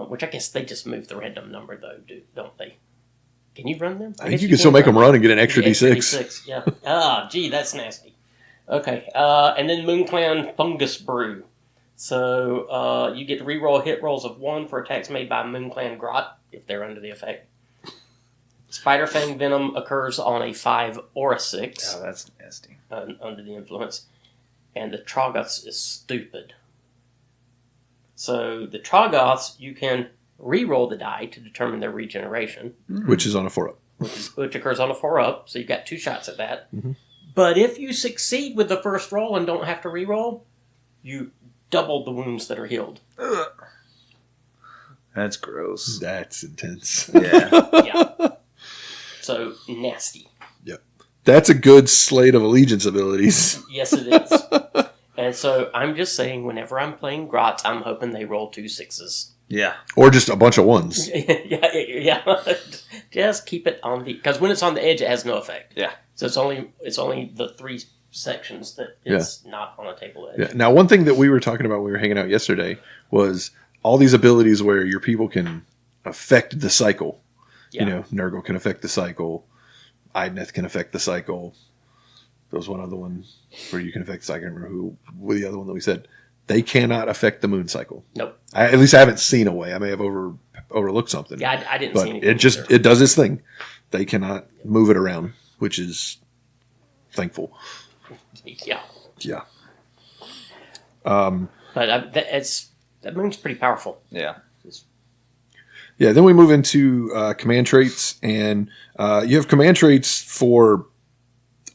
Speaker 2: Which I guess they just move the random number, though, don't they? Can you run them?
Speaker 4: I think you can still make them run and get an extra D6.
Speaker 2: D6, yeah. Gee, that's nasty. Okay, and then MoonClan Fungus Brew. So you get to reroll hit rolls of 1 for attacks made by MoonClan Grot, if they're under the effect. Spider Fang Venom occurs on a 5 or a 6.
Speaker 3: Oh, that's nasty.
Speaker 2: Under the influence. And the Troggoths is stupid. So the Troggoths, you can re-roll the die to determine their regeneration.
Speaker 4: Which is on a 4-up.
Speaker 2: Which occurs on a 4-up, so you've got 2 shots at that.
Speaker 4: Mm-hmm.
Speaker 2: But if you succeed with the first roll and don't have to re-roll, you double the wounds that are healed.
Speaker 3: Ugh. That's gross.
Speaker 4: That's intense.
Speaker 3: Yeah.
Speaker 2: Yeah. So, nasty.
Speaker 4: Yep. That's a good slate of allegiance abilities.
Speaker 2: Yes, it is. And so, I'm just saying, whenever I'm playing Grot, I'm hoping they roll 2 6s.
Speaker 3: Yeah.
Speaker 4: Or just a bunch of 1s.
Speaker 2: yeah. Just keep it on the... Because when it's on the edge, it has no effect.
Speaker 3: Yeah.
Speaker 2: So, it's only the 3 sections that it's not on a table edge.
Speaker 4: Yeah. Now, one thing that we were talking about when we were hanging out yesterday was all these abilities where your people can affect the cycle.
Speaker 2: Yeah.
Speaker 4: You know, Nurgle can affect the cycle. Idneth can affect the cycle. There was one other one where you can affect the cycle. I can't remember who the other one that we said. They cannot affect the moon cycle.
Speaker 2: Nope.
Speaker 4: At least I haven't seen a way. I may have overlooked something.
Speaker 2: Yeah, I didn't
Speaker 4: but
Speaker 2: see anything.
Speaker 4: it does its thing. They cannot move it around, which is thankful.
Speaker 2: Yeah.
Speaker 4: Yeah.
Speaker 2: But that moon's pretty powerful.
Speaker 3: Yeah.
Speaker 4: Yeah, then we move into command traits, and you have command traits for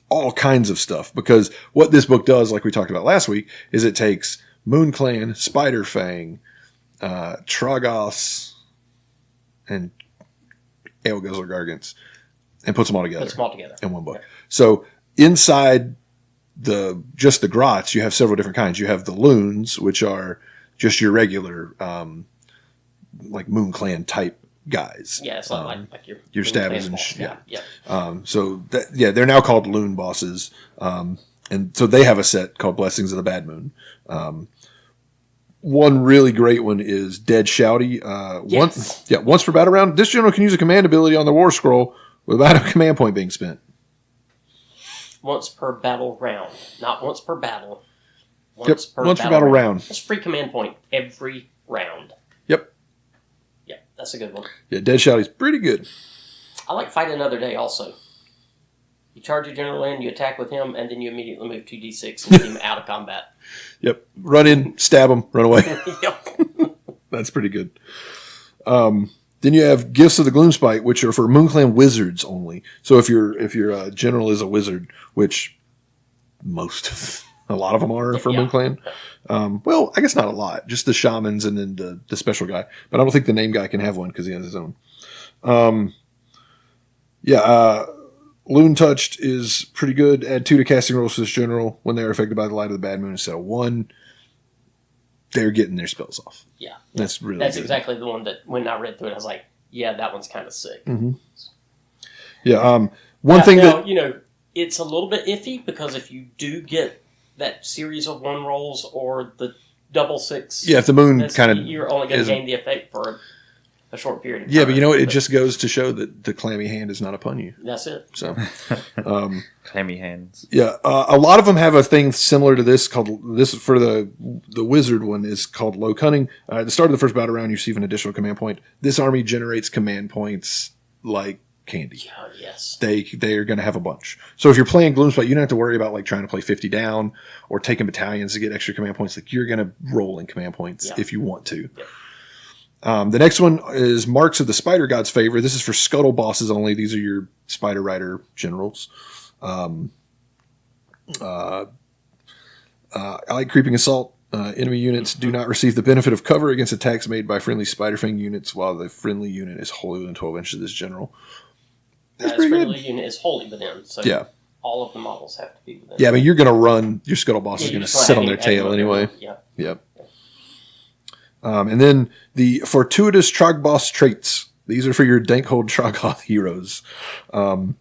Speaker 4: all kinds of stuff, because what this book does, like we talked about last week, is it takes MoonClan, Spiderfang, Troggoths, and Aelgos or Gargants, and puts them all together. In one book.
Speaker 2: Yeah.
Speaker 4: So inside just the grots, you have several different kinds. You have the loons, which are just your regular like MoonClan type guys.
Speaker 2: Yeah, it's not like
Speaker 4: your stabbers and
Speaker 2: boss. Yeah.
Speaker 4: So they're now called loon bosses, and so they have a set called Blessings of the Bad Moon. One really great one is Dead Shouty. Once per battle round, this general can use a command ability on the war scroll without a command point being spent.
Speaker 2: Once per battle round, not once per battle.
Speaker 4: Once per battle round.
Speaker 2: It's free command point every round.
Speaker 4: Yep.
Speaker 2: Yeah, that's a good one.
Speaker 4: Yeah, Dead Shouty's pretty good.
Speaker 2: I like Fight Another Day also. You charge your general in, you attack with him, and then you immediately move 2d6 and get him out of combat.
Speaker 4: Yep. Run in, stab him, run away.
Speaker 2: Yep.
Speaker 4: That's pretty good. Then you have Gifts of the Gloomspite, which are for MoonClan wizards only. So if your general is a wizard, which a lot of them are for MoonClan. Well, I guess not a lot. Just the shamans and then the special guy. But I don't think the name guy can have one because he has his own. Loon Touched is pretty good. Add 2 to casting rolls for this general when they are affected by the light of the bad moon instead of 1. They're getting their spells off.
Speaker 2: Yeah.
Speaker 4: That's really
Speaker 2: That's
Speaker 4: good.
Speaker 2: exactly the one that when I read through it, I was like, yeah, that one's kind of sick.
Speaker 4: Mm-hmm. Yeah. One thing that
Speaker 2: it's a little bit iffy because if you do get that series of 1 rolls or the double 6,
Speaker 4: if the moon kind of
Speaker 2: you're only going to gain the effect for a short period of time.
Speaker 4: Yeah, but it just goes to show that the clammy hand is not upon you.
Speaker 2: That's it.
Speaker 4: So,
Speaker 3: clammy hands.
Speaker 4: Yeah, a lot of them have a thing similar to this for the wizard one is called Low Cunning. At the start of the first battle round, you receive an additional command point. This army generates command points like candy.
Speaker 2: Oh, yes.
Speaker 4: They are going to have a bunch. So if you're playing Gloomspite, you don't have to worry about like trying to play 50 down or taking battalions to get extra command points. Like you're going to roll in command points if you want to.
Speaker 2: Yeah.
Speaker 4: The next one is Marks of the Spider God's Favor. This is for scuttle bosses only. These are your Spider Rider generals. I like Creeping Assault. Enemy units do not receive the benefit of cover against attacks made by friendly Spiderfang units while the friendly unit is wholly within 12 inches of this general. That's pretty good.
Speaker 2: Friendly unit is wholly within, so all of the models have to be within.
Speaker 4: Yeah, I mean, you're going to run, your scuttle boss is going to sit on their tail anyway.
Speaker 2: Yeah.
Speaker 4: Yep. And then the fortuitous Trogboss traits. These are for your Dankhold Troggoth heroes. And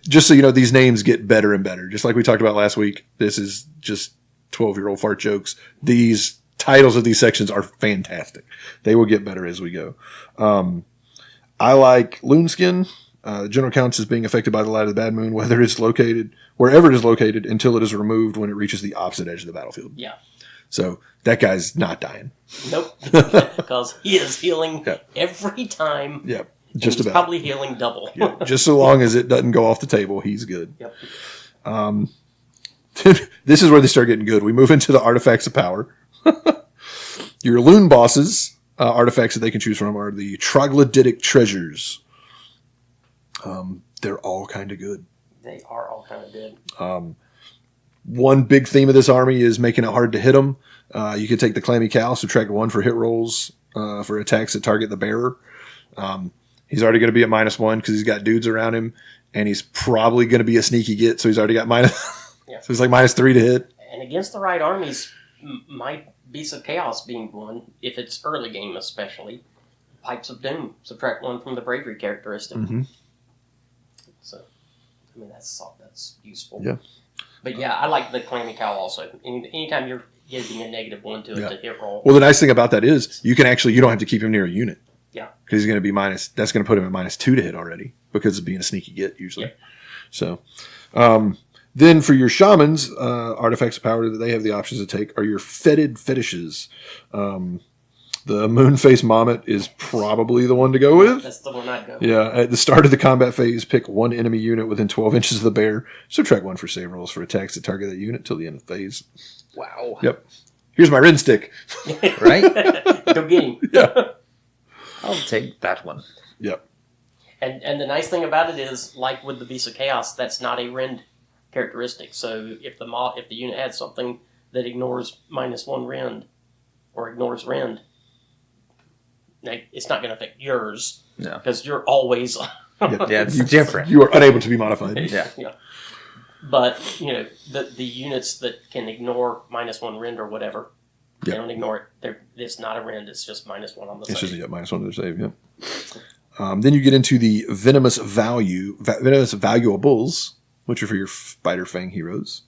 Speaker 4: just so you know, these names get better and better. Just like we talked about last week, this is just 12-year-old fart jokes. These titles of these sections are fantastic. They will get better as we go. I like Loonskin. General counts as being affected by the light of the bad moon, wherever it is located, until it is removed when it reaches the opposite edge of the battlefield.
Speaker 2: Yeah.
Speaker 4: So that guy's not dying.
Speaker 2: Nope. Because he is healing every time.
Speaker 4: Yep.
Speaker 2: He's probably healing double.
Speaker 4: Just so long as it doesn't go off the table, he's good.
Speaker 2: Yep.
Speaker 4: This is where they start getting good. We move into the artifacts of power. Your loon bosses, artifacts that they can choose from are the troglodytic treasures. They're all kind of good.
Speaker 2: They are all kind of good.
Speaker 4: One big theme of this army is making it hard to hit them. You can take the clammy cow, subtract 1 for hit rolls for attacks that target the bearer. He's already going to be at -1 because he's got dudes around him, and he's probably going to be a sneaky git, so he's already got so he's like -3 to hit.
Speaker 2: And against the right armies, might Beasts of Chaos being one, if it's early game especially. Pipes of Doom, subtract 1 from the bravery characteristic.
Speaker 4: Mm-hmm.
Speaker 2: So, I mean, that's useful.
Speaker 4: Yeah.
Speaker 2: But yeah, I like the clammy cow also. Anytime you're giving a -1 to it to hit roll.
Speaker 4: Well, the nice thing about that is you don't have to keep him near a unit.
Speaker 2: Yeah.
Speaker 4: Because he's going to be that's going to put him at -2 to hit already because of being a sneaky git usually.
Speaker 2: Yeah.
Speaker 4: So, then for your shamans, artifacts of power that they have the options to take are your fetid fetishes. The Moonface Mommet is probably the one to go with.
Speaker 2: That's the one I'd go with.
Speaker 4: Yeah, at the start of the combat phase, pick 1 enemy unit within 12 inches of the bear. Subtract 1 for save rolls for attacks that target that unit till the end of the phase.
Speaker 2: Wow.
Speaker 4: Yep. Here's my Ren stick.
Speaker 3: Right?
Speaker 2: Go get him.
Speaker 4: Yeah.
Speaker 3: I'll take that one.
Speaker 4: Yep.
Speaker 2: And the nice thing about it is, like with the Beast of Chaos, that's not a rend characteristic. So if the unit had something that ignores -1 rend or ignores rend, it's not going to affect yours.
Speaker 3: No.
Speaker 2: Because you're always
Speaker 3: Yeah, it's different.
Speaker 4: You are unable to be modified.
Speaker 3: Yeah.
Speaker 2: yeah. But the units that can ignore -1 rend or whatever, they don't ignore it. It's not a rend. It's just -1 on the save.
Speaker 4: It's just -1 to their save. Yep. Then you get into the venomous valuables, which are for your Spider Fang heroes.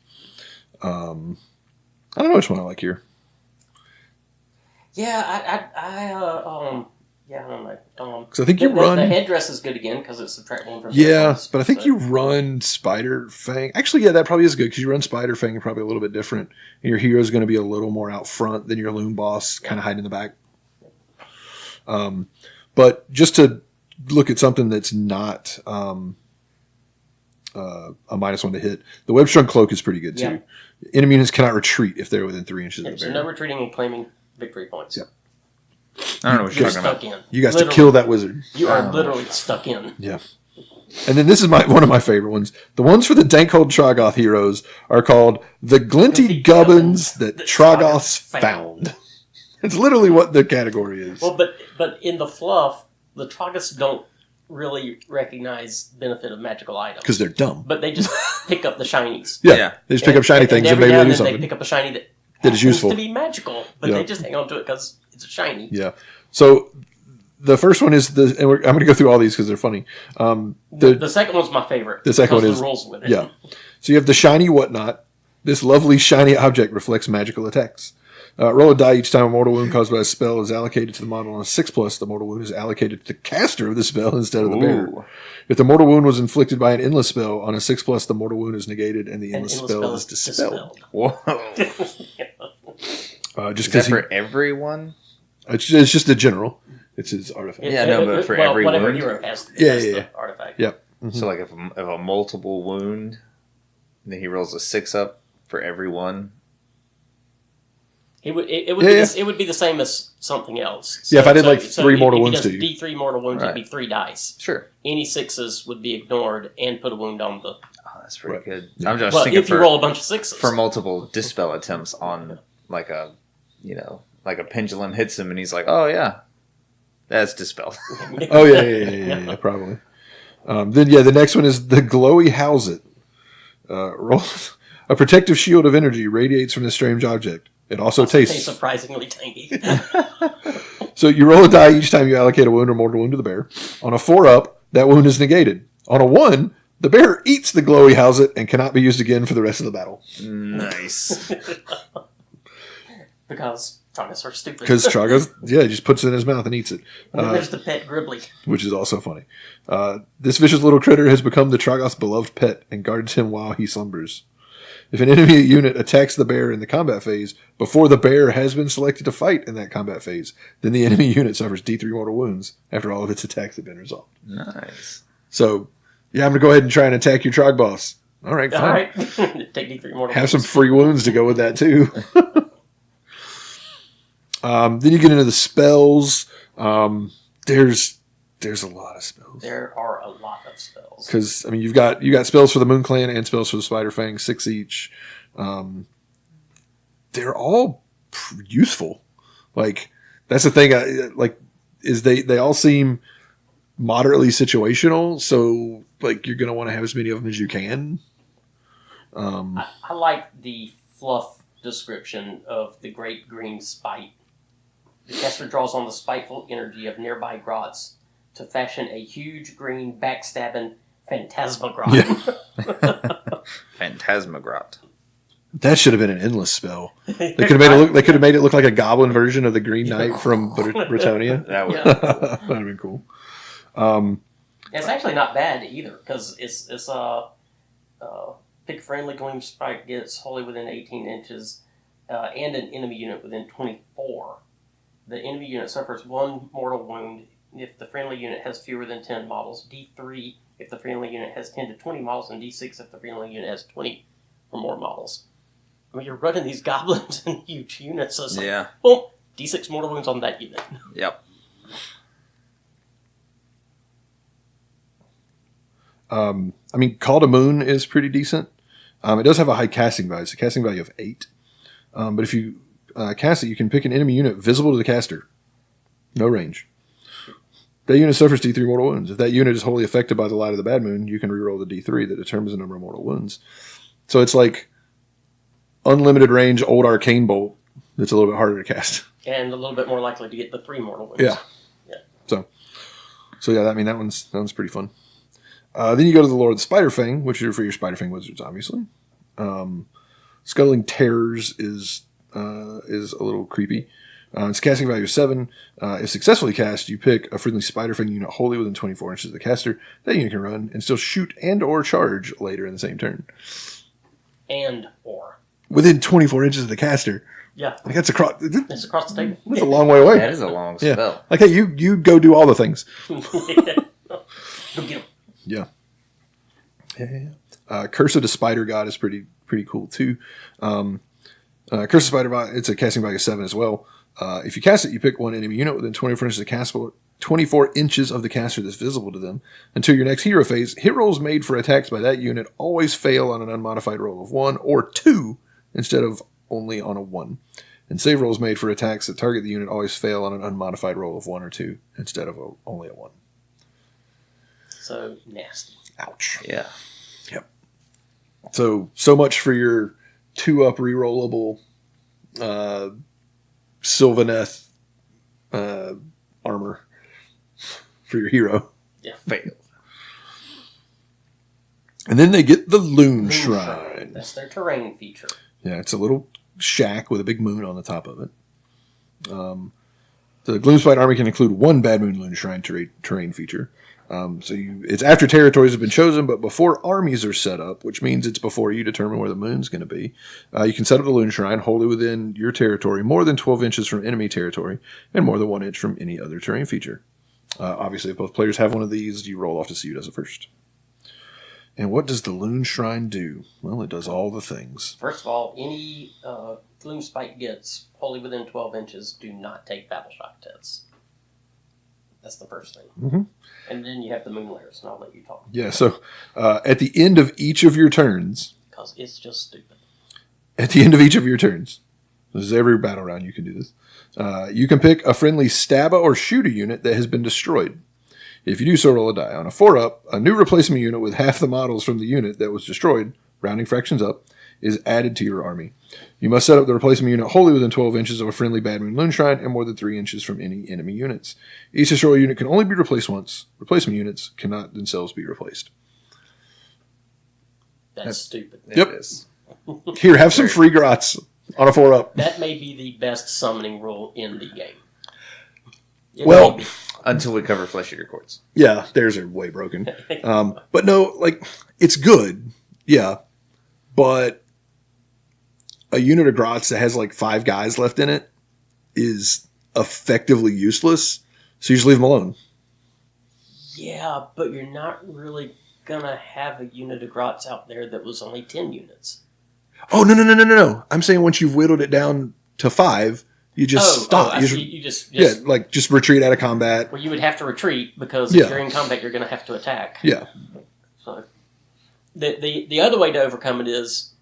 Speaker 4: I don't know which one I like here.
Speaker 2: Yeah, I don't know.
Speaker 4: Because I think you run
Speaker 2: the headdress is good again because it's subtract 1 from
Speaker 4: Yeah,
Speaker 2: headphones,
Speaker 4: but I think
Speaker 2: so-
Speaker 4: you run Spider Fang. Actually, yeah, that probably is good because you run Spider Fang probably a little bit different. And your hero is going to be a little more out front than your Loon Boss, kind of hiding in the back. But just to look at something that's not a -1 to hit, the Web Strung Cloak is pretty good too.
Speaker 2: Yeah.
Speaker 4: Enemy units cannot retreat if they're within 3 inches of the
Speaker 2: So
Speaker 4: bear.
Speaker 2: no retreating and claiming victory points.
Speaker 4: Yeah.
Speaker 3: I don't know what
Speaker 2: You're
Speaker 3: you're talking about.
Speaker 2: stuck in.
Speaker 4: You guys to
Speaker 2: Literally.
Speaker 4: kill that wizard.
Speaker 2: You are literally stuck in.
Speaker 4: Yeah. And then this is one of my favorite ones. The ones for the Dankhold Troggoth heroes are called the Glinty Gubbins that Troggoths found. It's literally what the category is.
Speaker 2: Well, but in the fluff, the Troggoths don't really recognize benefit of magical items
Speaker 4: Because they're dumb.
Speaker 2: but they just pick up the shinies.
Speaker 4: Yeah.
Speaker 3: Yeah.
Speaker 4: They just pick up shiny things and
Speaker 2: every
Speaker 4: maybe
Speaker 2: now
Speaker 4: they do
Speaker 2: and then
Speaker 4: something.
Speaker 2: They pick up a shiny that
Speaker 4: That is
Speaker 2: happens
Speaker 4: useful.
Speaker 2: to be magical, but
Speaker 4: Yeah.
Speaker 2: they just hang on to it because it's a shiny.
Speaker 4: Yeah. So the first one is I'm going to go through all these because they're funny.
Speaker 2: The second one's my favorite.
Speaker 4: The second
Speaker 2: because
Speaker 4: one is
Speaker 2: the rules with it.
Speaker 4: Yeah. So you have the shiny whatnot. This lovely shiny object reflects magical attacks. Roll a die each time a mortal wound caused by a spell is allocated to the model on a 6+. The mortal wound is allocated to the caster of the spell instead of the bearer.
Speaker 3: Ooh.
Speaker 4: If the mortal wound was inflicted by an endless spell on a 6+, the mortal wound is negated and the endless spell is dispelled.
Speaker 3: Whoa.
Speaker 4: Just
Speaker 3: Is that
Speaker 4: because
Speaker 3: for everyone?
Speaker 4: it's just a general. It's his artifact.
Speaker 3: Yeah, no, but for every
Speaker 2: whatever
Speaker 3: wound?
Speaker 2: hero has,
Speaker 4: Yeah,
Speaker 2: has
Speaker 4: yeah,
Speaker 2: the
Speaker 4: yeah.
Speaker 2: artifact.
Speaker 4: Yep.
Speaker 3: So, like, if a multiple wound, then he rolls a 6 up for every one.
Speaker 2: It would
Speaker 4: Yeah,
Speaker 2: it would be the same as something else.
Speaker 4: Yeah, if I did, like, 3 mortal wounds
Speaker 2: to
Speaker 4: to you.
Speaker 2: D3 mortal wounds,
Speaker 3: Right.
Speaker 2: it'd be 3 dice.
Speaker 3: Sure.
Speaker 2: Any 6s would be ignored and put a wound on the.
Speaker 3: Oh, that's pretty
Speaker 4: Right.
Speaker 3: good.
Speaker 4: Yeah.
Speaker 3: I'm just
Speaker 2: Well,
Speaker 3: thinking
Speaker 2: if you roll a bunch of 6s.
Speaker 3: for multiple dispel attempts on, like a pendulum hits him and he's like, oh, yeah, that's dispelled.
Speaker 4: Oh, yeah, probably. Then, the next one is the Glowy House It. Roll a protective shield of energy radiates from this strange object. It also tastes.
Speaker 2: surprisingly tangy.
Speaker 4: So you roll a die each time you allocate a wound or mortal wound to the bear. On a 4-up, that wound is negated. On a 1, the bear eats the Glowy House It and cannot be used again for the rest of the battle.
Speaker 3: Nice.
Speaker 2: Because Troggoths are stupid.
Speaker 4: Because Troggoth, he just puts it in his mouth and eats it.
Speaker 2: And then there's the pet Gribbly.
Speaker 4: Which is also funny. This vicious little critter has become the Troggoth's beloved pet and guards him while he slumbers. If an enemy unit attacks the bear in the combat phase before the bear has been selected to fight in that combat phase, then the enemy unit suffers D3 mortal wounds after all of its attacks have been resolved.
Speaker 3: Nice.
Speaker 4: So, yeah, I'm going to go ahead and try and attack your Trog boss. All right, fine.
Speaker 2: All right. Take D3 mortal
Speaker 4: Have some
Speaker 2: wounds.
Speaker 4: free wounds to go with that, too. Then you get into the spells. There's a lot of spells.
Speaker 2: There are a lot of spells.
Speaker 4: Because you've got spells for the Moon Clan and spells for the Spider Fang, 6 each. They're all useful. Like that's the thing. Is they all seem moderately situational. So like you're gonna want to have as many of them as you can.
Speaker 2: I like the fluff description of the Great Green Spite. The caster draws on the spiteful energy of nearby grots to fashion a huge green backstabbing phantasmagrot.
Speaker 4: Yeah.
Speaker 3: Phantasmagrot.
Speaker 4: That should have been an endless spell. They could have made it look. They could have made it look like a goblin version of the Green Knight from Britonia.
Speaker 3: That would.
Speaker 2: Yeah.
Speaker 4: That'd have been cool.
Speaker 2: It's actually not bad either because it's pick friendly Gloomspite Gitz wholly within 18 inches and an enemy unit within 24. The enemy unit suffers 1 mortal wound if the friendly unit has fewer than 10 models, D3 if the friendly unit has 10 to 20 models, and D6 if the friendly unit has 20 or more models. I mean, you're running these goblins in huge units, so it's like,
Speaker 3: Yeah.
Speaker 2: boom, D6 mortal wounds on that unit.
Speaker 3: Yep.
Speaker 4: I mean, Call to Moon is pretty decent. It does have a high casting value. It's a casting value of 8. But if you cast it, you can pick an enemy unit visible to the caster. No range. That unit suffers D3 mortal wounds. If that unit is wholly affected by the light of the bad moon, you can reroll the D3 that determines the number of mortal wounds. So it's like unlimited range old arcane bolt that's a little bit harder to cast.
Speaker 2: And a little bit more likely to get the 3 mortal wounds.
Speaker 4: Yeah.
Speaker 2: Yeah.
Speaker 4: So yeah, I mean that one's pretty fun. Then you go to the Lord of the Spiderfang, which are for your Spiderfang wizards, obviously. Scuttling Terrors is a little creepy. Its casting value is 7. If successfully cast, you pick a friendly Spiderfang unit wholly within 24 inches of the caster. That unit can run and still shoot and or charge later in the same turn.
Speaker 2: And or.
Speaker 4: Within 24 inches of the caster.
Speaker 2: Yeah.
Speaker 4: Like that's across.
Speaker 2: It's across the table.
Speaker 4: That's a long way away.
Speaker 3: That is a long
Speaker 4: Yeah.
Speaker 3: spell.
Speaker 4: Like, hey, you go do all the things.
Speaker 2: Go get him.
Speaker 4: Yeah. Curse of the Spider God is pretty cool too. Curse of Spider God, it's a casting value of 7 as well. If you cast it, you pick one enemy unit within 24 inches of the caster, 24 inches of the caster that's visible to them. Until your next hero phase, hit rolls made for attacks by that unit always fail on an unmodified roll of 1 or 2 instead of only on a 1. And save rolls made for attacks that target the unit always fail on an unmodified roll of 1 or 2 instead of only a 1.
Speaker 2: So nasty.
Speaker 4: Ouch.
Speaker 3: Yeah.
Speaker 4: Yep. So much for your 2-up rerollable Sylvaneth armor for your hero.
Speaker 2: Yeah.
Speaker 3: Fail.
Speaker 4: And then they get the Loon
Speaker 2: Moon
Speaker 4: Shrine.
Speaker 2: That's their terrain feature.
Speaker 4: Yeah, it's a little shack with a big moon on the top of it. The Gloomspite army can include one Bad Moon Loon Shrine terrain feature. It's after territories have been chosen, but before armies are set up, which means it's before you determine where the moon's going to be. You can set up the Loon Shrine wholly within your territory, more than 12 inches from enemy territory, and more than 1 inch from any other terrain feature. Obviously, if both players have one of these, you roll off to see who does it first. And what does the Loon Shrine do? Well, it does all the things.
Speaker 2: First of all, any Gloomspite Gitz wholly within 12 inches do not take battle shock tests. That's the first thing.
Speaker 4: Mm-hmm.
Speaker 2: And then you have the moon layers, and I'll let you talk.
Speaker 4: Yeah, so at the end of each of your turns...
Speaker 2: Because it's just stupid.
Speaker 4: At the end of each of your turns, this is every battle round you can do this, you can pick a friendly stabba or shooter unit that has been destroyed. If you do so, roll a die. On a 4-up, a new replacement unit with half the models from the unit that was destroyed, rounding fractions up, is added to your army. You must set up the replacement unit wholly within 12 inches of a friendly Bad Moon Loon Shrine and more than 3 inches from any enemy units. Each destroyed unit can only be replaced once. Replacement units cannot themselves be replaced.
Speaker 2: That's stupid.
Speaker 4: Yep.
Speaker 3: It is.
Speaker 4: Here, have some free grots on a 4-up.
Speaker 2: That may be the best summoning rule in the game. It
Speaker 4: Well-
Speaker 2: may be.
Speaker 3: Until we cover Flesh Eater Courts.
Speaker 4: Yeah, theirs are way broken. But no, like, it's good. Yeah. But a unit of grots that has like 5 guys left in it is effectively useless. So you just leave them alone.
Speaker 2: Yeah, but you're not really going to have a unit of grots out there that was only 10 units.
Speaker 4: Oh, no. I'm saying once you've whittled it down to 5, you just stop.
Speaker 2: I
Speaker 4: You
Speaker 2: see.
Speaker 4: just-
Speaker 2: You just
Speaker 4: yeah, like just retreat out of combat.
Speaker 2: Well, you would have to retreat because
Speaker 4: Yeah.
Speaker 2: if you're in combat, you're going to have to attack.
Speaker 4: Yeah.
Speaker 2: So the other way to overcome it is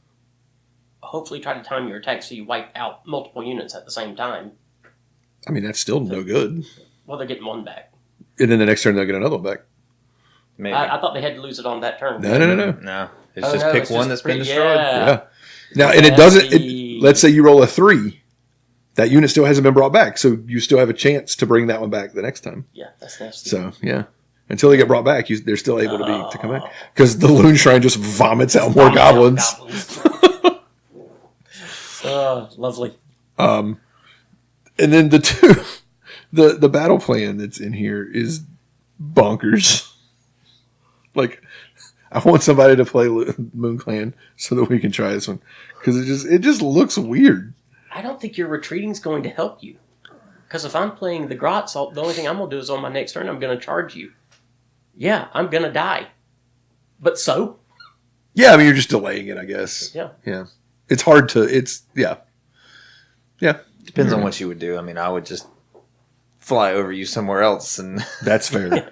Speaker 2: hopefully try to time your attack so you wipe out multiple units at the same time.
Speaker 4: I mean, that's still no good.
Speaker 2: Well, they're getting one back.
Speaker 4: And then the next turn, they'll get another one back.
Speaker 3: Maybe.
Speaker 2: I thought they had to lose it on that turn.
Speaker 4: No.
Speaker 3: No. It's
Speaker 2: Oh,
Speaker 3: just
Speaker 2: no,
Speaker 3: pick
Speaker 2: it's
Speaker 3: one
Speaker 2: just
Speaker 3: that's been
Speaker 2: pre-
Speaker 3: destroyed.
Speaker 2: yeah.
Speaker 4: Now, and it doesn't.
Speaker 2: Nasty.
Speaker 4: Let's say you roll a 3. That unit still hasn't been brought back, so you still have a chance to bring that one back the next time.
Speaker 2: Yeah, that's nasty.
Speaker 4: So, yeah. Until they get brought back, they're still able to come back. Because the Loon Shrine just vomits out more goblins.
Speaker 2: Lovely.
Speaker 4: And then the battle plan that's in here is bonkers. Like, I want somebody to play Moon Clan so that we can try this one. Because it just looks weird.
Speaker 2: I don't think your retreating is going to help you. Because if I'm playing the Grots, the only thing I'm going to do is on my next turn, I'm going to charge you. Yeah, I'm going to die. But so?
Speaker 4: Yeah, I mean, you're just delaying it, I guess.
Speaker 2: Yeah.
Speaker 4: Yeah. it's hard to. It's yeah.
Speaker 3: Depends on what you would do. I mean, I would just fly over you somewhere else and
Speaker 4: That's fair.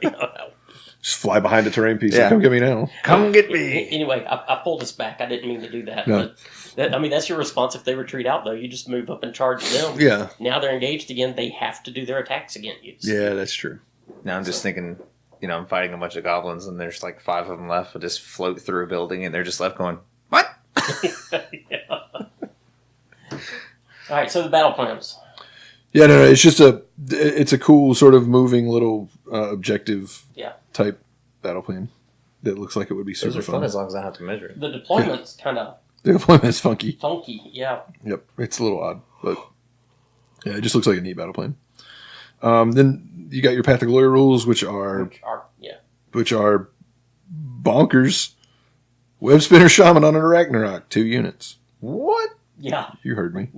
Speaker 4: Just fly behind a terrain piece.
Speaker 3: Yeah.
Speaker 4: And come get me now.
Speaker 3: come get me.
Speaker 2: Anyway, I pulled us back. I didn't mean to do that.
Speaker 4: No.
Speaker 2: But that's your response if they retreat out, though. You just move up and charge them.
Speaker 4: Yeah.
Speaker 2: Now they're engaged again. They have to do their attacks again.
Speaker 4: Yeah, that's true.
Speaker 3: Now I'm just thinking, I'm fighting a bunch of goblins and there's like 5 of them left. I'll just float through a building and they're just left going, what?
Speaker 2: Yeah. All right, so the battle plans.
Speaker 4: Yeah, no, it's just it's a cool sort of moving little objective type battle plan that looks like it would be super
Speaker 3: Those are fun as long as I have to measure it.
Speaker 2: The deployment's kind of
Speaker 4: The deployment is funky.
Speaker 2: yeah.
Speaker 4: Yep, it's a little odd, but yeah, it just looks like a neat battle plan. Then you got your Path of Glory rules, which are bonkers. Web Spinner Shaman on an Ragnarok, 2 units.
Speaker 3: What?
Speaker 2: Yeah.
Speaker 4: You heard me.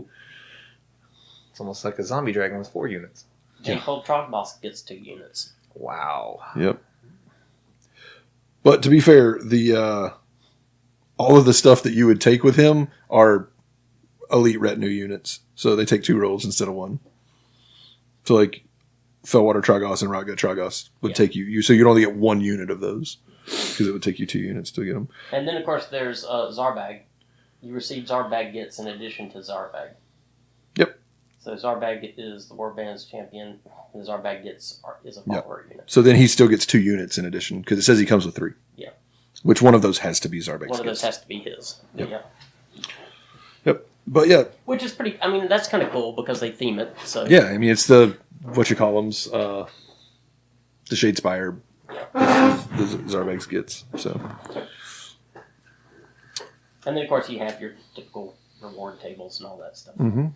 Speaker 3: It's almost like a zombie dragon with 4 units.
Speaker 2: Jacob Trogboss gets 2 units.
Speaker 3: Wow.
Speaker 4: Yep. But to be fair, the all of the stuff that you would take with him are elite retinue units, so they take 2 rolls instead of 1. So like Fellwater Trogos and Rotgut Trogos would take you. So you'd only get 1 unit of those because it would take you 2 units to get them.
Speaker 2: And then of course there's Zarbag. You receive Zarbag Gitz in addition to Zarbag.
Speaker 4: Yep.
Speaker 2: So Zarbag is the Warband's champion, and Zarbag Gitz is a follower unit.
Speaker 4: So then he still gets 2 units in addition because it says he comes with 3.
Speaker 2: Yeah.
Speaker 4: Which one of those has to be Zarbag's?
Speaker 2: One of those has to be his.
Speaker 4: Yep.
Speaker 2: Yeah.
Speaker 4: Yep. But yeah.
Speaker 2: Which is pretty. I mean, that's kind of cool because they theme it. So
Speaker 4: Yeah, I mean it's the what you call them, the Shadespire, the Zarbag's Gitz. So.
Speaker 2: And then of course you have your typical reward tables and all that stuff.
Speaker 4: Mm-hmm.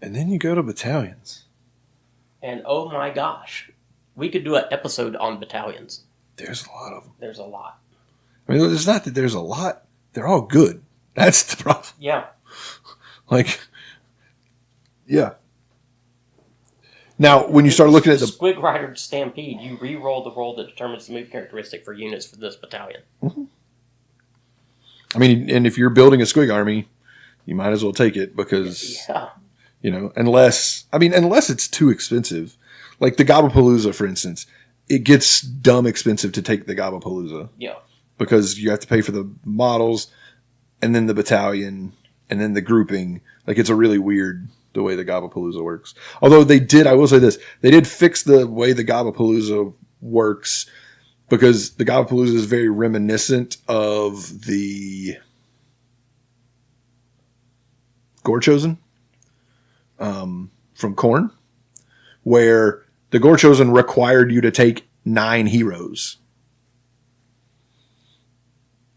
Speaker 4: And then you go to battalions.
Speaker 2: And oh my gosh, we could do an episode on battalions.
Speaker 4: There's a lot of them.
Speaker 2: There's a lot.
Speaker 4: I mean, it's not that there's a lot. They're all good. That's the problem.
Speaker 2: Yeah.
Speaker 4: Like, yeah. Now, when you start looking at the
Speaker 2: Squig Rider Stampede, you re-roll the roll that determines the move characteristic for units for this battalion.
Speaker 4: Mm-hmm. I mean, and if you're building a Squig army, you might as well take it because, unless it's too expensive. Like the Gobapalooza, for instance, it gets dumb expensive to take the Gobapalooza.
Speaker 2: Yeah.
Speaker 4: Because you have to pay for the models and then the battalion and then the grouping. Like it's a really weird the way the Gobapalooza works. Although I will say this, they did fix the way the Gobapalooza works because the Gobapalooza is very reminiscent of the Gore Chosen from Korn, where the Gore Chosen required you to take 9 heroes.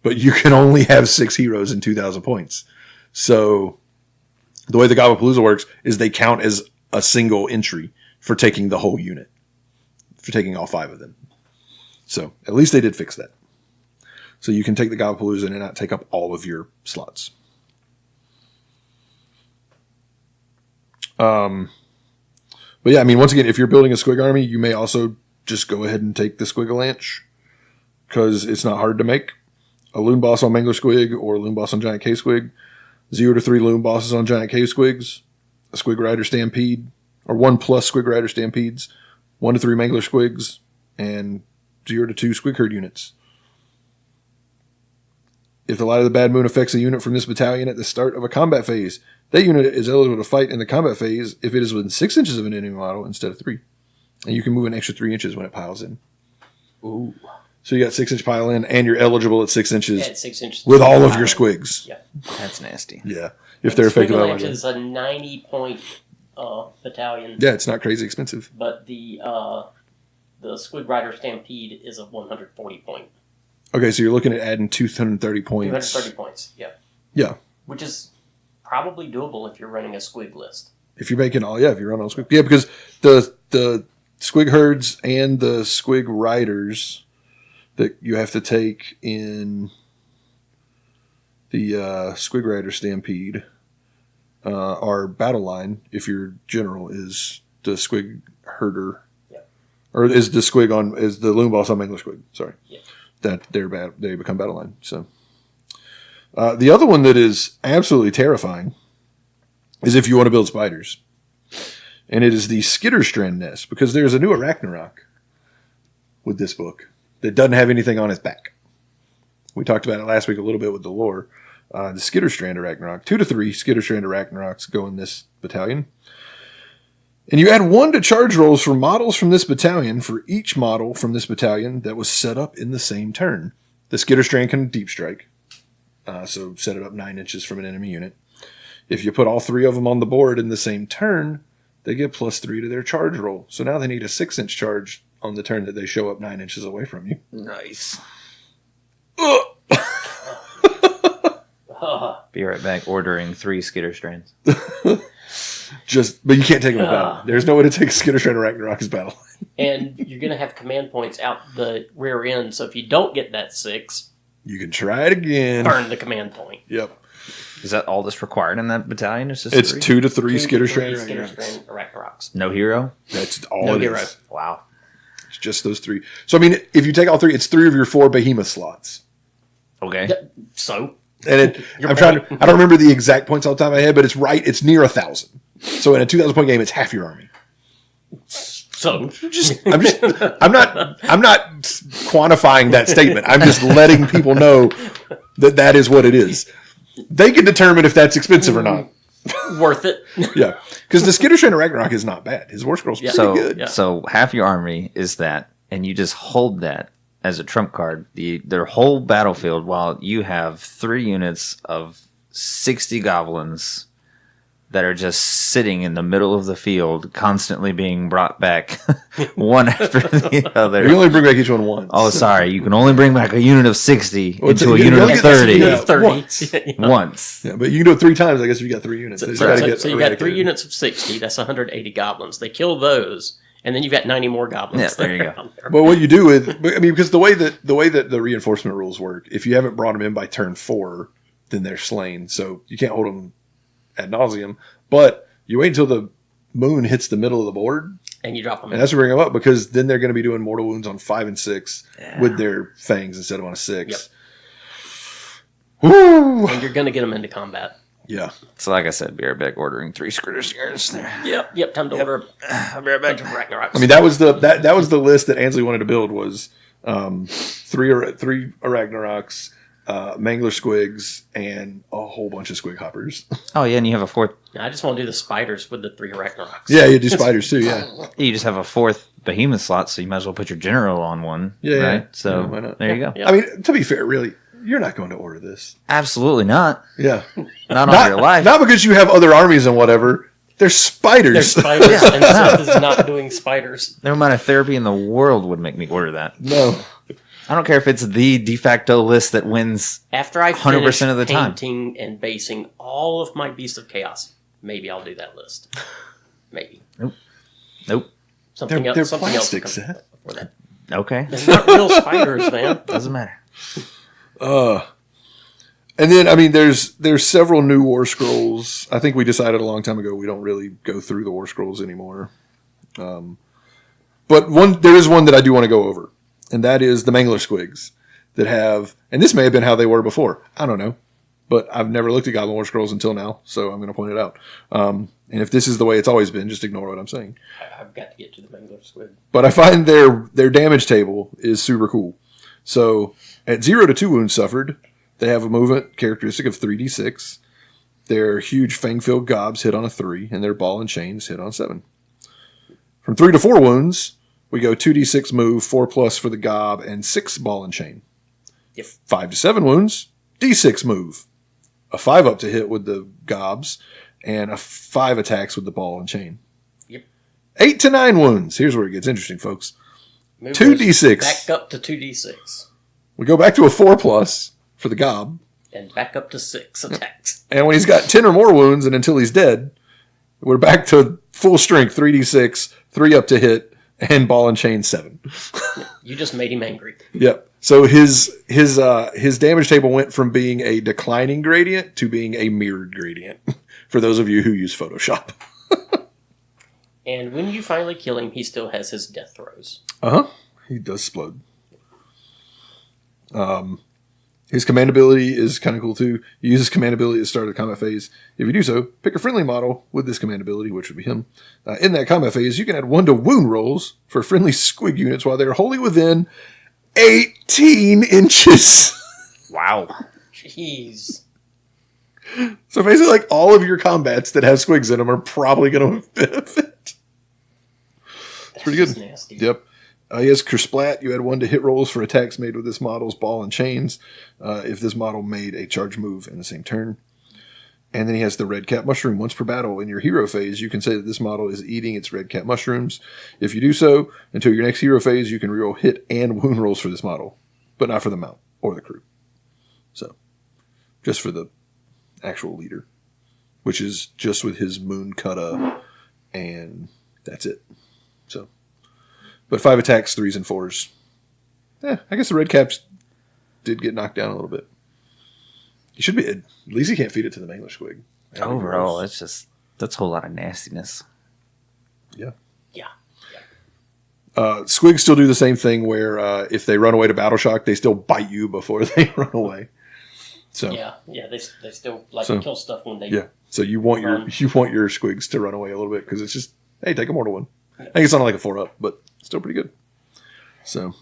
Speaker 4: But you can only have 6 heroes in 2,000 points. So the way the Gobapalooza works is they count as a single entry for taking the whole unit, for taking all 5 of them. So at least they did fix that. So you can take the Gobapalooza and not take up all of your slots. But yeah, I mean, once again, if you're building a Squig army, you may also just go ahead and take the Squigalanche because it's not hard to make. A Loon Boss on Mangler Squig or a Loon Boss on Giant K Squig. 0 to 3 Loon Bosses on Giant K Squigs. A Squig Rider Stampede. Or 1+ Squig Rider Stampedes. 1 to 3 Mangler Squigs. And 0 to 2 Squig Herd units. If the Light of the Bad Moon affects a unit from this battalion at the start of a combat phase, that unit is eligible to fight in the combat phase if it is within 6 inches of an enemy model instead of 3. And you can move an extra 3 inches when it piles in.
Speaker 2: Ooh.
Speaker 4: So you got 6-inch pile in, and you're eligible at 6 inches,
Speaker 2: Yeah, it's 6 inches.
Speaker 4: with all of your squigs.
Speaker 2: Yeah.
Speaker 3: That's nasty.
Speaker 4: Yeah, if they're effective.
Speaker 2: Squigalanche is a 90-point battalion.
Speaker 4: Yeah, it's not crazy expensive.
Speaker 2: But the Squig Rider Stampede is a 140-point.
Speaker 4: Okay, so you're looking at adding 230 points.
Speaker 2: 230 points, yeah.
Speaker 4: Yeah.
Speaker 2: Which is probably doable if you're running a Squig list.
Speaker 4: If you're making if you run all squig. Yeah, because the Squig herds and the Squig riders that you have to take in the Squig Rider Stampede are battle line if your general is the Squig herder.
Speaker 2: Yeah.
Speaker 4: Or is the Loon Boss on Mangler Squig. Sorry.
Speaker 2: Yeah.
Speaker 4: That they become battle line. So The other one that is absolutely terrifying is if you want to build spiders. And it is the Skitterstrand nest, because there's a new Arachnarok with this book that doesn't have anything on its back. We talked about it last week a little bit with the lore. The Skitterstrand Arachnarok, 2 to 3 Skitterstrand Arachnaroks go in this battalion. And you add 1 to charge rolls for models from this battalion for each model from this battalion that was set up in the same turn. The Skitterstrand can deep strike, so set it up 9 inches from an enemy unit. If you put all 3 of them on the board in the same turn, they get +3 to their charge roll. So now they need a 6-inch charge on the turn that they show up 9 inches away from you.
Speaker 3: Nice.
Speaker 2: Uh,
Speaker 3: Be right back ordering 3 Skitterstrands.
Speaker 4: But you can't take them to battle. There's no way to take a Skitterstrand Arachnarok as battle.
Speaker 2: and you're going to have command points out the rear end, so if you don't get that 6,
Speaker 4: You can try it again.
Speaker 2: burn the command point.
Speaker 4: Yep.
Speaker 3: Is that all that's required in that battalion? It's just
Speaker 4: It's
Speaker 3: 3?
Speaker 4: 2 to 3
Speaker 2: Two to three
Speaker 4: Skitterstrand Arachnaroks.
Speaker 2: Skitterstrand Arachnaroks.
Speaker 3: No hero?
Speaker 4: That's all
Speaker 2: No
Speaker 4: it
Speaker 2: hero.
Speaker 4: is.
Speaker 3: Wow.
Speaker 4: It's just those 3. So, I mean, if you take all 3, it's 3 of your 4 behemoth slots.
Speaker 3: Okay.
Speaker 2: So,
Speaker 4: And I don't remember the exact points off the top of my head, but it's right. It's near 1,000. So in a 2,000 point game, it's half your army.
Speaker 2: so
Speaker 4: I'm not quantifying that statement. I'm just letting people know that is what it is. They can determine if that's expensive or not.
Speaker 2: worth it.
Speaker 4: Yeah. Because the Skitterstrand Ragnarok is not bad. His war scroll's pretty
Speaker 3: So,
Speaker 4: good.
Speaker 2: Yeah.
Speaker 3: so half your army is that, and you just hold that as a trump card, their whole battlefield, while you have 3 units of 60 goblins that are just sitting in the middle of the field, constantly being brought back one after the other.
Speaker 4: You only bring back each one once.
Speaker 3: Oh, sorry. You can only bring back a unit of 60
Speaker 4: Well,
Speaker 3: into a
Speaker 4: you
Speaker 3: unit
Speaker 4: only
Speaker 3: of
Speaker 4: get
Speaker 3: 30
Speaker 4: Yeah,
Speaker 2: 30.
Speaker 4: once.
Speaker 2: Yeah.
Speaker 3: once.
Speaker 4: Yeah, but you can do it 3 times, I guess, if you got 3 units.
Speaker 2: So,
Speaker 4: You
Speaker 2: so
Speaker 4: gotta
Speaker 2: you
Speaker 4: get
Speaker 2: got 3
Speaker 4: eradicated.
Speaker 2: units of 60. That's 180 goblins. They kill those, and then you've got 90 more goblins.
Speaker 3: Yeah, there you go.
Speaker 2: out there.
Speaker 4: But what you do is, I mean, because the way that the reinforcement rules work, if you haven't brought them in by turn 4, then they're slain. So you can't hold them ad nauseum. But you wait until the moon hits the middle of the board,
Speaker 2: And you drop them
Speaker 4: and
Speaker 2: in.
Speaker 4: that's to bring them up, because then they're going to be doing mortal wounds on 5 and 6 with their fangs instead of on a 6.
Speaker 2: Yep.
Speaker 4: Woo!
Speaker 2: And you're going to get them into combat.
Speaker 4: Yeah.
Speaker 3: So, like I said, be right back ordering 3 Skitterstrands there.
Speaker 2: Yep. Time to order
Speaker 3: I'll be right
Speaker 2: a bunch
Speaker 3: back.
Speaker 2: of Ragnaroks.
Speaker 4: I mean, that was the list that Ansley wanted to build was 3 Arachnaroks, Mangler Squigs, and a whole bunch of Squig Hoppers.
Speaker 3: Oh, yeah, and you have a 4th.
Speaker 2: I just want to do the spiders with the 3 Ragnaroks.
Speaker 4: Yeah, you do spiders too, yeah.
Speaker 3: You just have a 4th behemoth slot, so you might as well put your general on one.
Speaker 4: Yeah, yeah.
Speaker 3: right? So,
Speaker 4: Yeah, why not?
Speaker 3: there you go.
Speaker 2: Yeah.
Speaker 4: I mean, to be fair, really, you're not going to order this.
Speaker 3: Absolutely not.
Speaker 4: Yeah.
Speaker 3: Not on your life.
Speaker 4: Not because you have other armies and whatever. They're spiders.
Speaker 2: There's spiders, and Seth is not doing spiders.
Speaker 3: No amount of therapy in the world would make me order that.
Speaker 4: No.
Speaker 3: I don't care if it's the de facto list that wins.
Speaker 2: After I
Speaker 3: 100%
Speaker 2: finish
Speaker 3: of the time.
Speaker 2: painting and basing all of my Beasts of Chaos, maybe I'll do that list. Maybe.
Speaker 3: Nope.
Speaker 2: Something
Speaker 4: They're
Speaker 2: else. Something else
Speaker 4: plastic,
Speaker 2: will come
Speaker 4: Seth.
Speaker 2: before that.
Speaker 3: Okay.
Speaker 2: They're not real spiders, man.
Speaker 3: Doesn't matter.
Speaker 4: And then, I mean, there's several new war scrolls. I think we decided a long time ago we don't really go through the war scrolls anymore. But there is one that I do want to go over, and that is the Mangler Squigs that have, and this may have been how they were before. I don't know. But I've never looked at Goblin War Scrolls until now, so I'm going to point it out. And if this is the way it's always been, just ignore what I'm saying.
Speaker 2: I've got to get to the Mangler Squid.
Speaker 4: But I find their damage table is super cool. So at 0 to 2 wounds suffered, they have a movement characteristic of 3d6. Their huge fang-filled gobs hit on a 3, and their ball and chains hit on 7. From 3 to 4 wounds, we go 2d6 move, 4+ for the gob, and 6 ball and chain.
Speaker 2: Yep.
Speaker 4: 5 to 7 wounds, d6 move. A 5 up to hit with the gobs, and a 5 attacks with the ball and chain.
Speaker 2: Yep.
Speaker 4: 8 to 9 wounds. Here's where it gets interesting, folks.
Speaker 2: Move
Speaker 4: 2d6.
Speaker 2: Back up to 2d6.
Speaker 4: We go back to a 4+ for the gob.
Speaker 2: And back up to 6 attacks.
Speaker 4: And when he's got 10 or more wounds and until he's dead, we're back to full strength, 3d6, 3 up to hit, and ball and chain 7.
Speaker 2: You just made him angry.
Speaker 4: Yep. So his damage table went from being a declining gradient to being a mirrored gradient, for those of you who use Photoshop.
Speaker 2: And when you finally kill him, he still has his death throws.
Speaker 4: Uh-huh. He does explode. And His command ability is kind of cool too. He uses command ability at the start of the combat phase. If you do so, pick a friendly model with this command ability, which would be him. In that combat phase, you can add 1 to wound rolls for friendly squig units while they're wholly within 18 inches.
Speaker 3: Wow.
Speaker 2: Jeez.
Speaker 4: So basically, like, all of your combats that have squigs in them are probably going to benefit. It's pretty
Speaker 2: That's
Speaker 4: good.
Speaker 2: nasty.
Speaker 4: Yep. He has Kersplat. You add 1 to hit rolls for attacks made with this model's ball and chains. If this model made a charge move in the same turn. And then he has the red cap mushroom. Once per battle in your hero phase, you can say that this model is eating its red cap mushrooms. If you do so, until your next hero phase, you can reroll hit and wound rolls for this model, but not for the mount or the crew. So, just for the actual leader, which is just with his moon kata, and that's it. So, but 5 attacks, 3s and 4s. I guess the red caps did get knocked down a little bit. He should be. At least he can't feed it to the Mangler squig.
Speaker 3: Overall, that's a whole lot of nastiness.
Speaker 4: Yeah.
Speaker 2: Yeah.
Speaker 4: Squigs still do the same thing where if they run away to battle shock, they still bite you before they run away. So
Speaker 2: Yeah. They still like
Speaker 4: So,
Speaker 2: kill stuff when they.
Speaker 4: yeah. So you want your squigs to run away a little bit because it's just, hey, take a mortal one. I think it's not like a 4-up, but still pretty good. So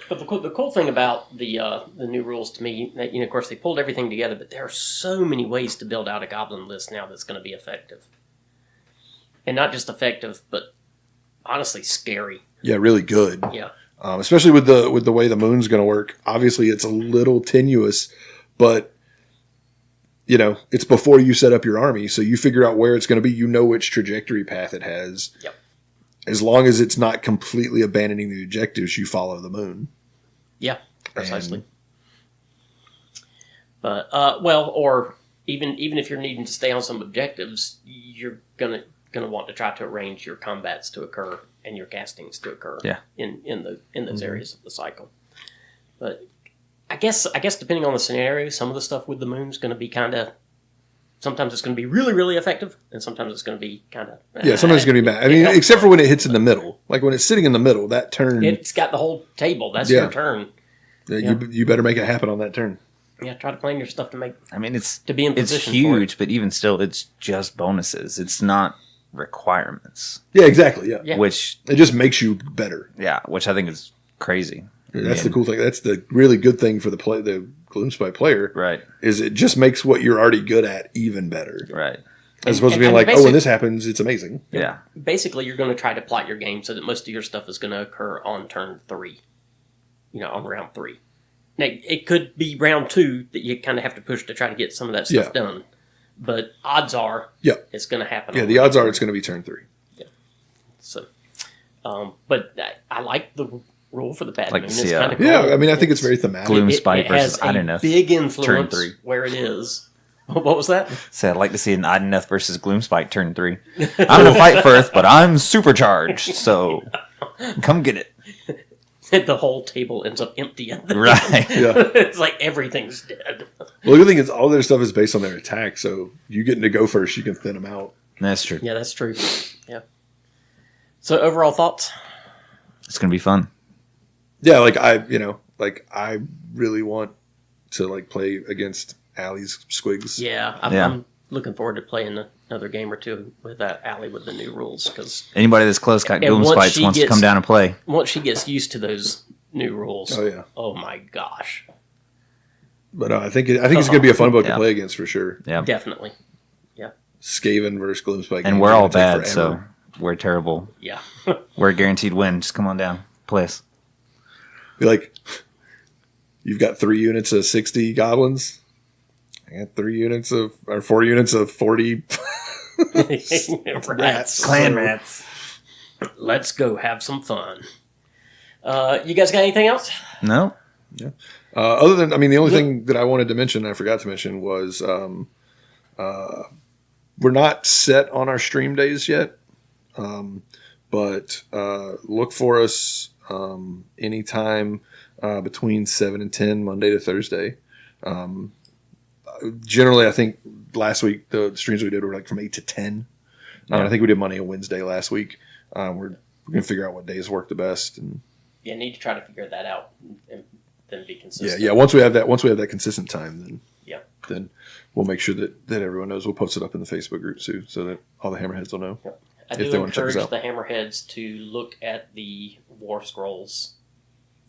Speaker 2: But the cool thing about the new rules to me, that, of course they pulled everything together, but there are so many ways to build out a goblin list now that's going to be effective, and not just effective, but honestly scary.
Speaker 4: yeah, really good.
Speaker 2: Yeah.
Speaker 4: Especially with the way the moon's going to work. Obviously, it's a little tenuous, but it's before you set up your army, so you figure out where it's going to be. You know which trajectory path it has.
Speaker 2: Yep.
Speaker 4: As long as it's not completely abandoning the objectives, you follow the moon.
Speaker 2: Yeah, precisely. But or even if you're needing to stay on some objectives, you're gonna want to try to arrange your combats to occur and your castings to occur.
Speaker 3: Yeah.
Speaker 2: in those areas of the cycle. But I guess depending on the scenario, some of the stuff with the moon's going to be kind of. Sometimes it's going to be really, really effective, and sometimes it's going to be kind of...
Speaker 4: Yeah, sometimes it's going to be bad. I mean, except for when it hits in the middle. Like when it's sitting in the middle, that turn...
Speaker 2: It's got the whole table. That's your turn.
Speaker 4: You better make it happen on that turn.
Speaker 2: Yeah, try to plan your stuff to make...
Speaker 3: I mean,
Speaker 2: to be in position
Speaker 3: it's
Speaker 2: for
Speaker 3: huge,
Speaker 2: it.
Speaker 3: but even still, it's just bonuses. It's not requirements.
Speaker 4: Yeah, exactly, yeah.
Speaker 3: Which...
Speaker 4: It just makes you better.
Speaker 3: Yeah, which I think is crazy.
Speaker 4: That's the cool thing. That's the really good thing for the Gloomspite player.
Speaker 3: Right.
Speaker 4: Is it just makes what you're already good at even better.
Speaker 3: Right.
Speaker 4: As opposed to being like, when this happens, it's amazing.
Speaker 3: Yeah.
Speaker 2: Basically, you're going to try to plot your game so that most of your stuff is going to occur on turn 3. On round 3. Now, it could be round 2 that you kind of have to push to try to get some of that stuff done. But odds are it's going to happen.
Speaker 4: Yeah, the odds are it's going to be turn 3.
Speaker 2: Yeah. So, but I like the rule for the bad moon. It's
Speaker 3: see,
Speaker 2: kind of cool.
Speaker 4: Yeah, I mean, I think it's very thematic.
Speaker 3: Gloomspite versus
Speaker 2: it has a
Speaker 3: Ideneth.
Speaker 2: big influence
Speaker 3: Turn 3.
Speaker 2: where it is. What was that?
Speaker 3: So I'd like to see an Ideneth versus Gloomspite turn 3. I'm going to fight first, but I'm supercharged, so come get it.
Speaker 2: The whole table ends up empty at the
Speaker 3: Right.
Speaker 2: end.
Speaker 4: Yeah.
Speaker 2: It's like everything's dead.
Speaker 4: Well, the good thing is all their stuff is based on their attack, so you getting to go first, you can thin them out.
Speaker 3: That's true.
Speaker 2: Yeah, that's true. Yeah. So overall thoughts?
Speaker 3: It's going to be fun.
Speaker 4: Yeah, I really want to play against Allie's squigs.
Speaker 2: Yeah, I'm looking forward to playing another game or two with that Allie with the new rules. Cause
Speaker 3: Anybody that's close got Gloomspites wants to come down and play.
Speaker 2: Once she gets used to those new rules, oh my gosh.
Speaker 4: But I think it's going to be a fun book to play against for sure.
Speaker 3: Yeah,
Speaker 2: definitely. Yeah,
Speaker 4: Skaven versus Gloomspite.
Speaker 3: And we're all bad, so we're terrible.
Speaker 2: Yeah,
Speaker 3: we're a guaranteed win. Just come on down, play us.
Speaker 4: Be like, you've got 3 units of 60 goblins. I got 4 units of 40
Speaker 2: rats.
Speaker 3: Clan rats.
Speaker 2: Let's go have some fun. You guys got anything else?
Speaker 3: No.
Speaker 4: Yeah. Other than, the only thing that I wanted to mention, I forgot to mention, was we're not set on our stream days yet, but look for us anytime between 7 and 10, Monday to Thursday. Generally, I think last week the streams we did were from 8 to 10. I think we did Monday and Wednesday last week. We're going to figure out what days work the best. And
Speaker 2: need to try to figure that out and then be consistent.
Speaker 4: Yeah. Once we have that consistent time,
Speaker 2: Yeah.
Speaker 4: then we'll make sure that everyone knows. We'll post it up in the Facebook group too, so that all the Hammerheads will know.
Speaker 2: Yep. I
Speaker 4: if
Speaker 2: do
Speaker 4: they want to check us
Speaker 2: encourage
Speaker 4: out.
Speaker 2: the Hammerheads to look at the War Scrolls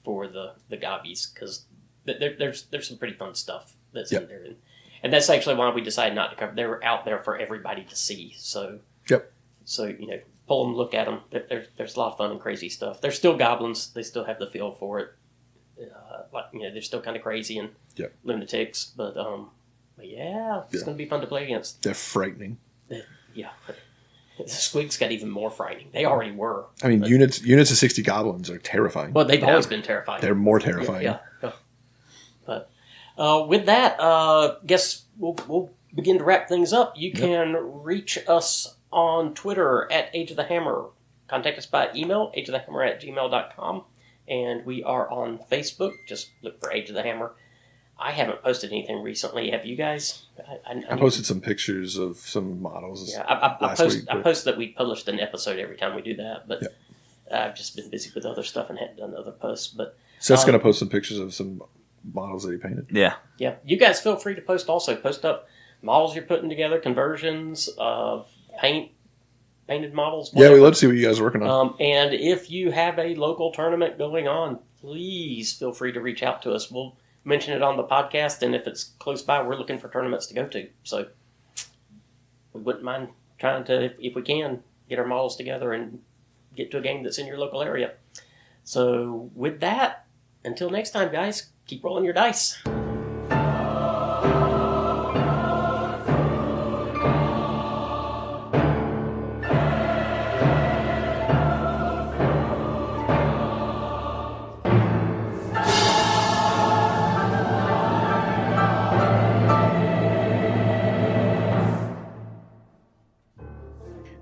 Speaker 2: for the Gobbies, because there's some pretty fun stuff that's in there, and that's actually why we decided not to cover. They were out there for everybody to see, so So pull them, look at them. There's a lot of fun and crazy stuff. They're still goblins. They still have the feel for it. They're still kind of crazy and lunatics, but yeah, it's going to be fun to play against.
Speaker 4: They're frightening.
Speaker 2: Yeah. The Squigs got even more frightening. They already were.
Speaker 4: I mean, units of 60 goblins are terrifying.
Speaker 2: Well, they've always been terrifying.
Speaker 4: They're more terrifying.
Speaker 2: Yeah. But with that, guess we'll begin to wrap things up. You can reach us on Twitter at Age of the Hammer. Contact us by email, ageofthehammer@gmail.com. And we are on Facebook. Just look for Age of the Hammer. I haven't posted anything recently. Have you guys?
Speaker 4: I posted some pictures of some models.
Speaker 2: Yeah, I post that we published an episode every time we do that, but I've just been busy with other stuff and hadn't done other posts. But
Speaker 4: Seth's going to post some pictures of some models that he painted.
Speaker 3: Yeah.
Speaker 2: Yeah. You guys feel free to post also. Post up models you're putting together, conversions of painted models.
Speaker 4: Whatever. Yeah, we love to see what you guys are working on.
Speaker 2: And if you have a local tournament going on, please feel free to reach out to us. We'll mention it on the podcast, and if it's close by, we're looking for tournaments to go to. So we wouldn't mind trying to, if we can, get our models together and get to a game that's in your local area. So with that, until next time, guys, keep rolling your dice.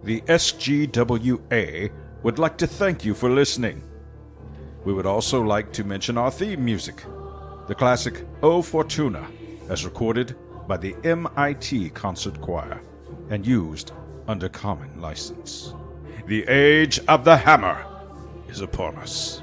Speaker 1: The SGWA would like to thank you for listening. We would also like to mention our theme music, the classic O Fortuna, as recorded by the MIT Concert Choir and used under common license. The Age of the Hammer is upon us.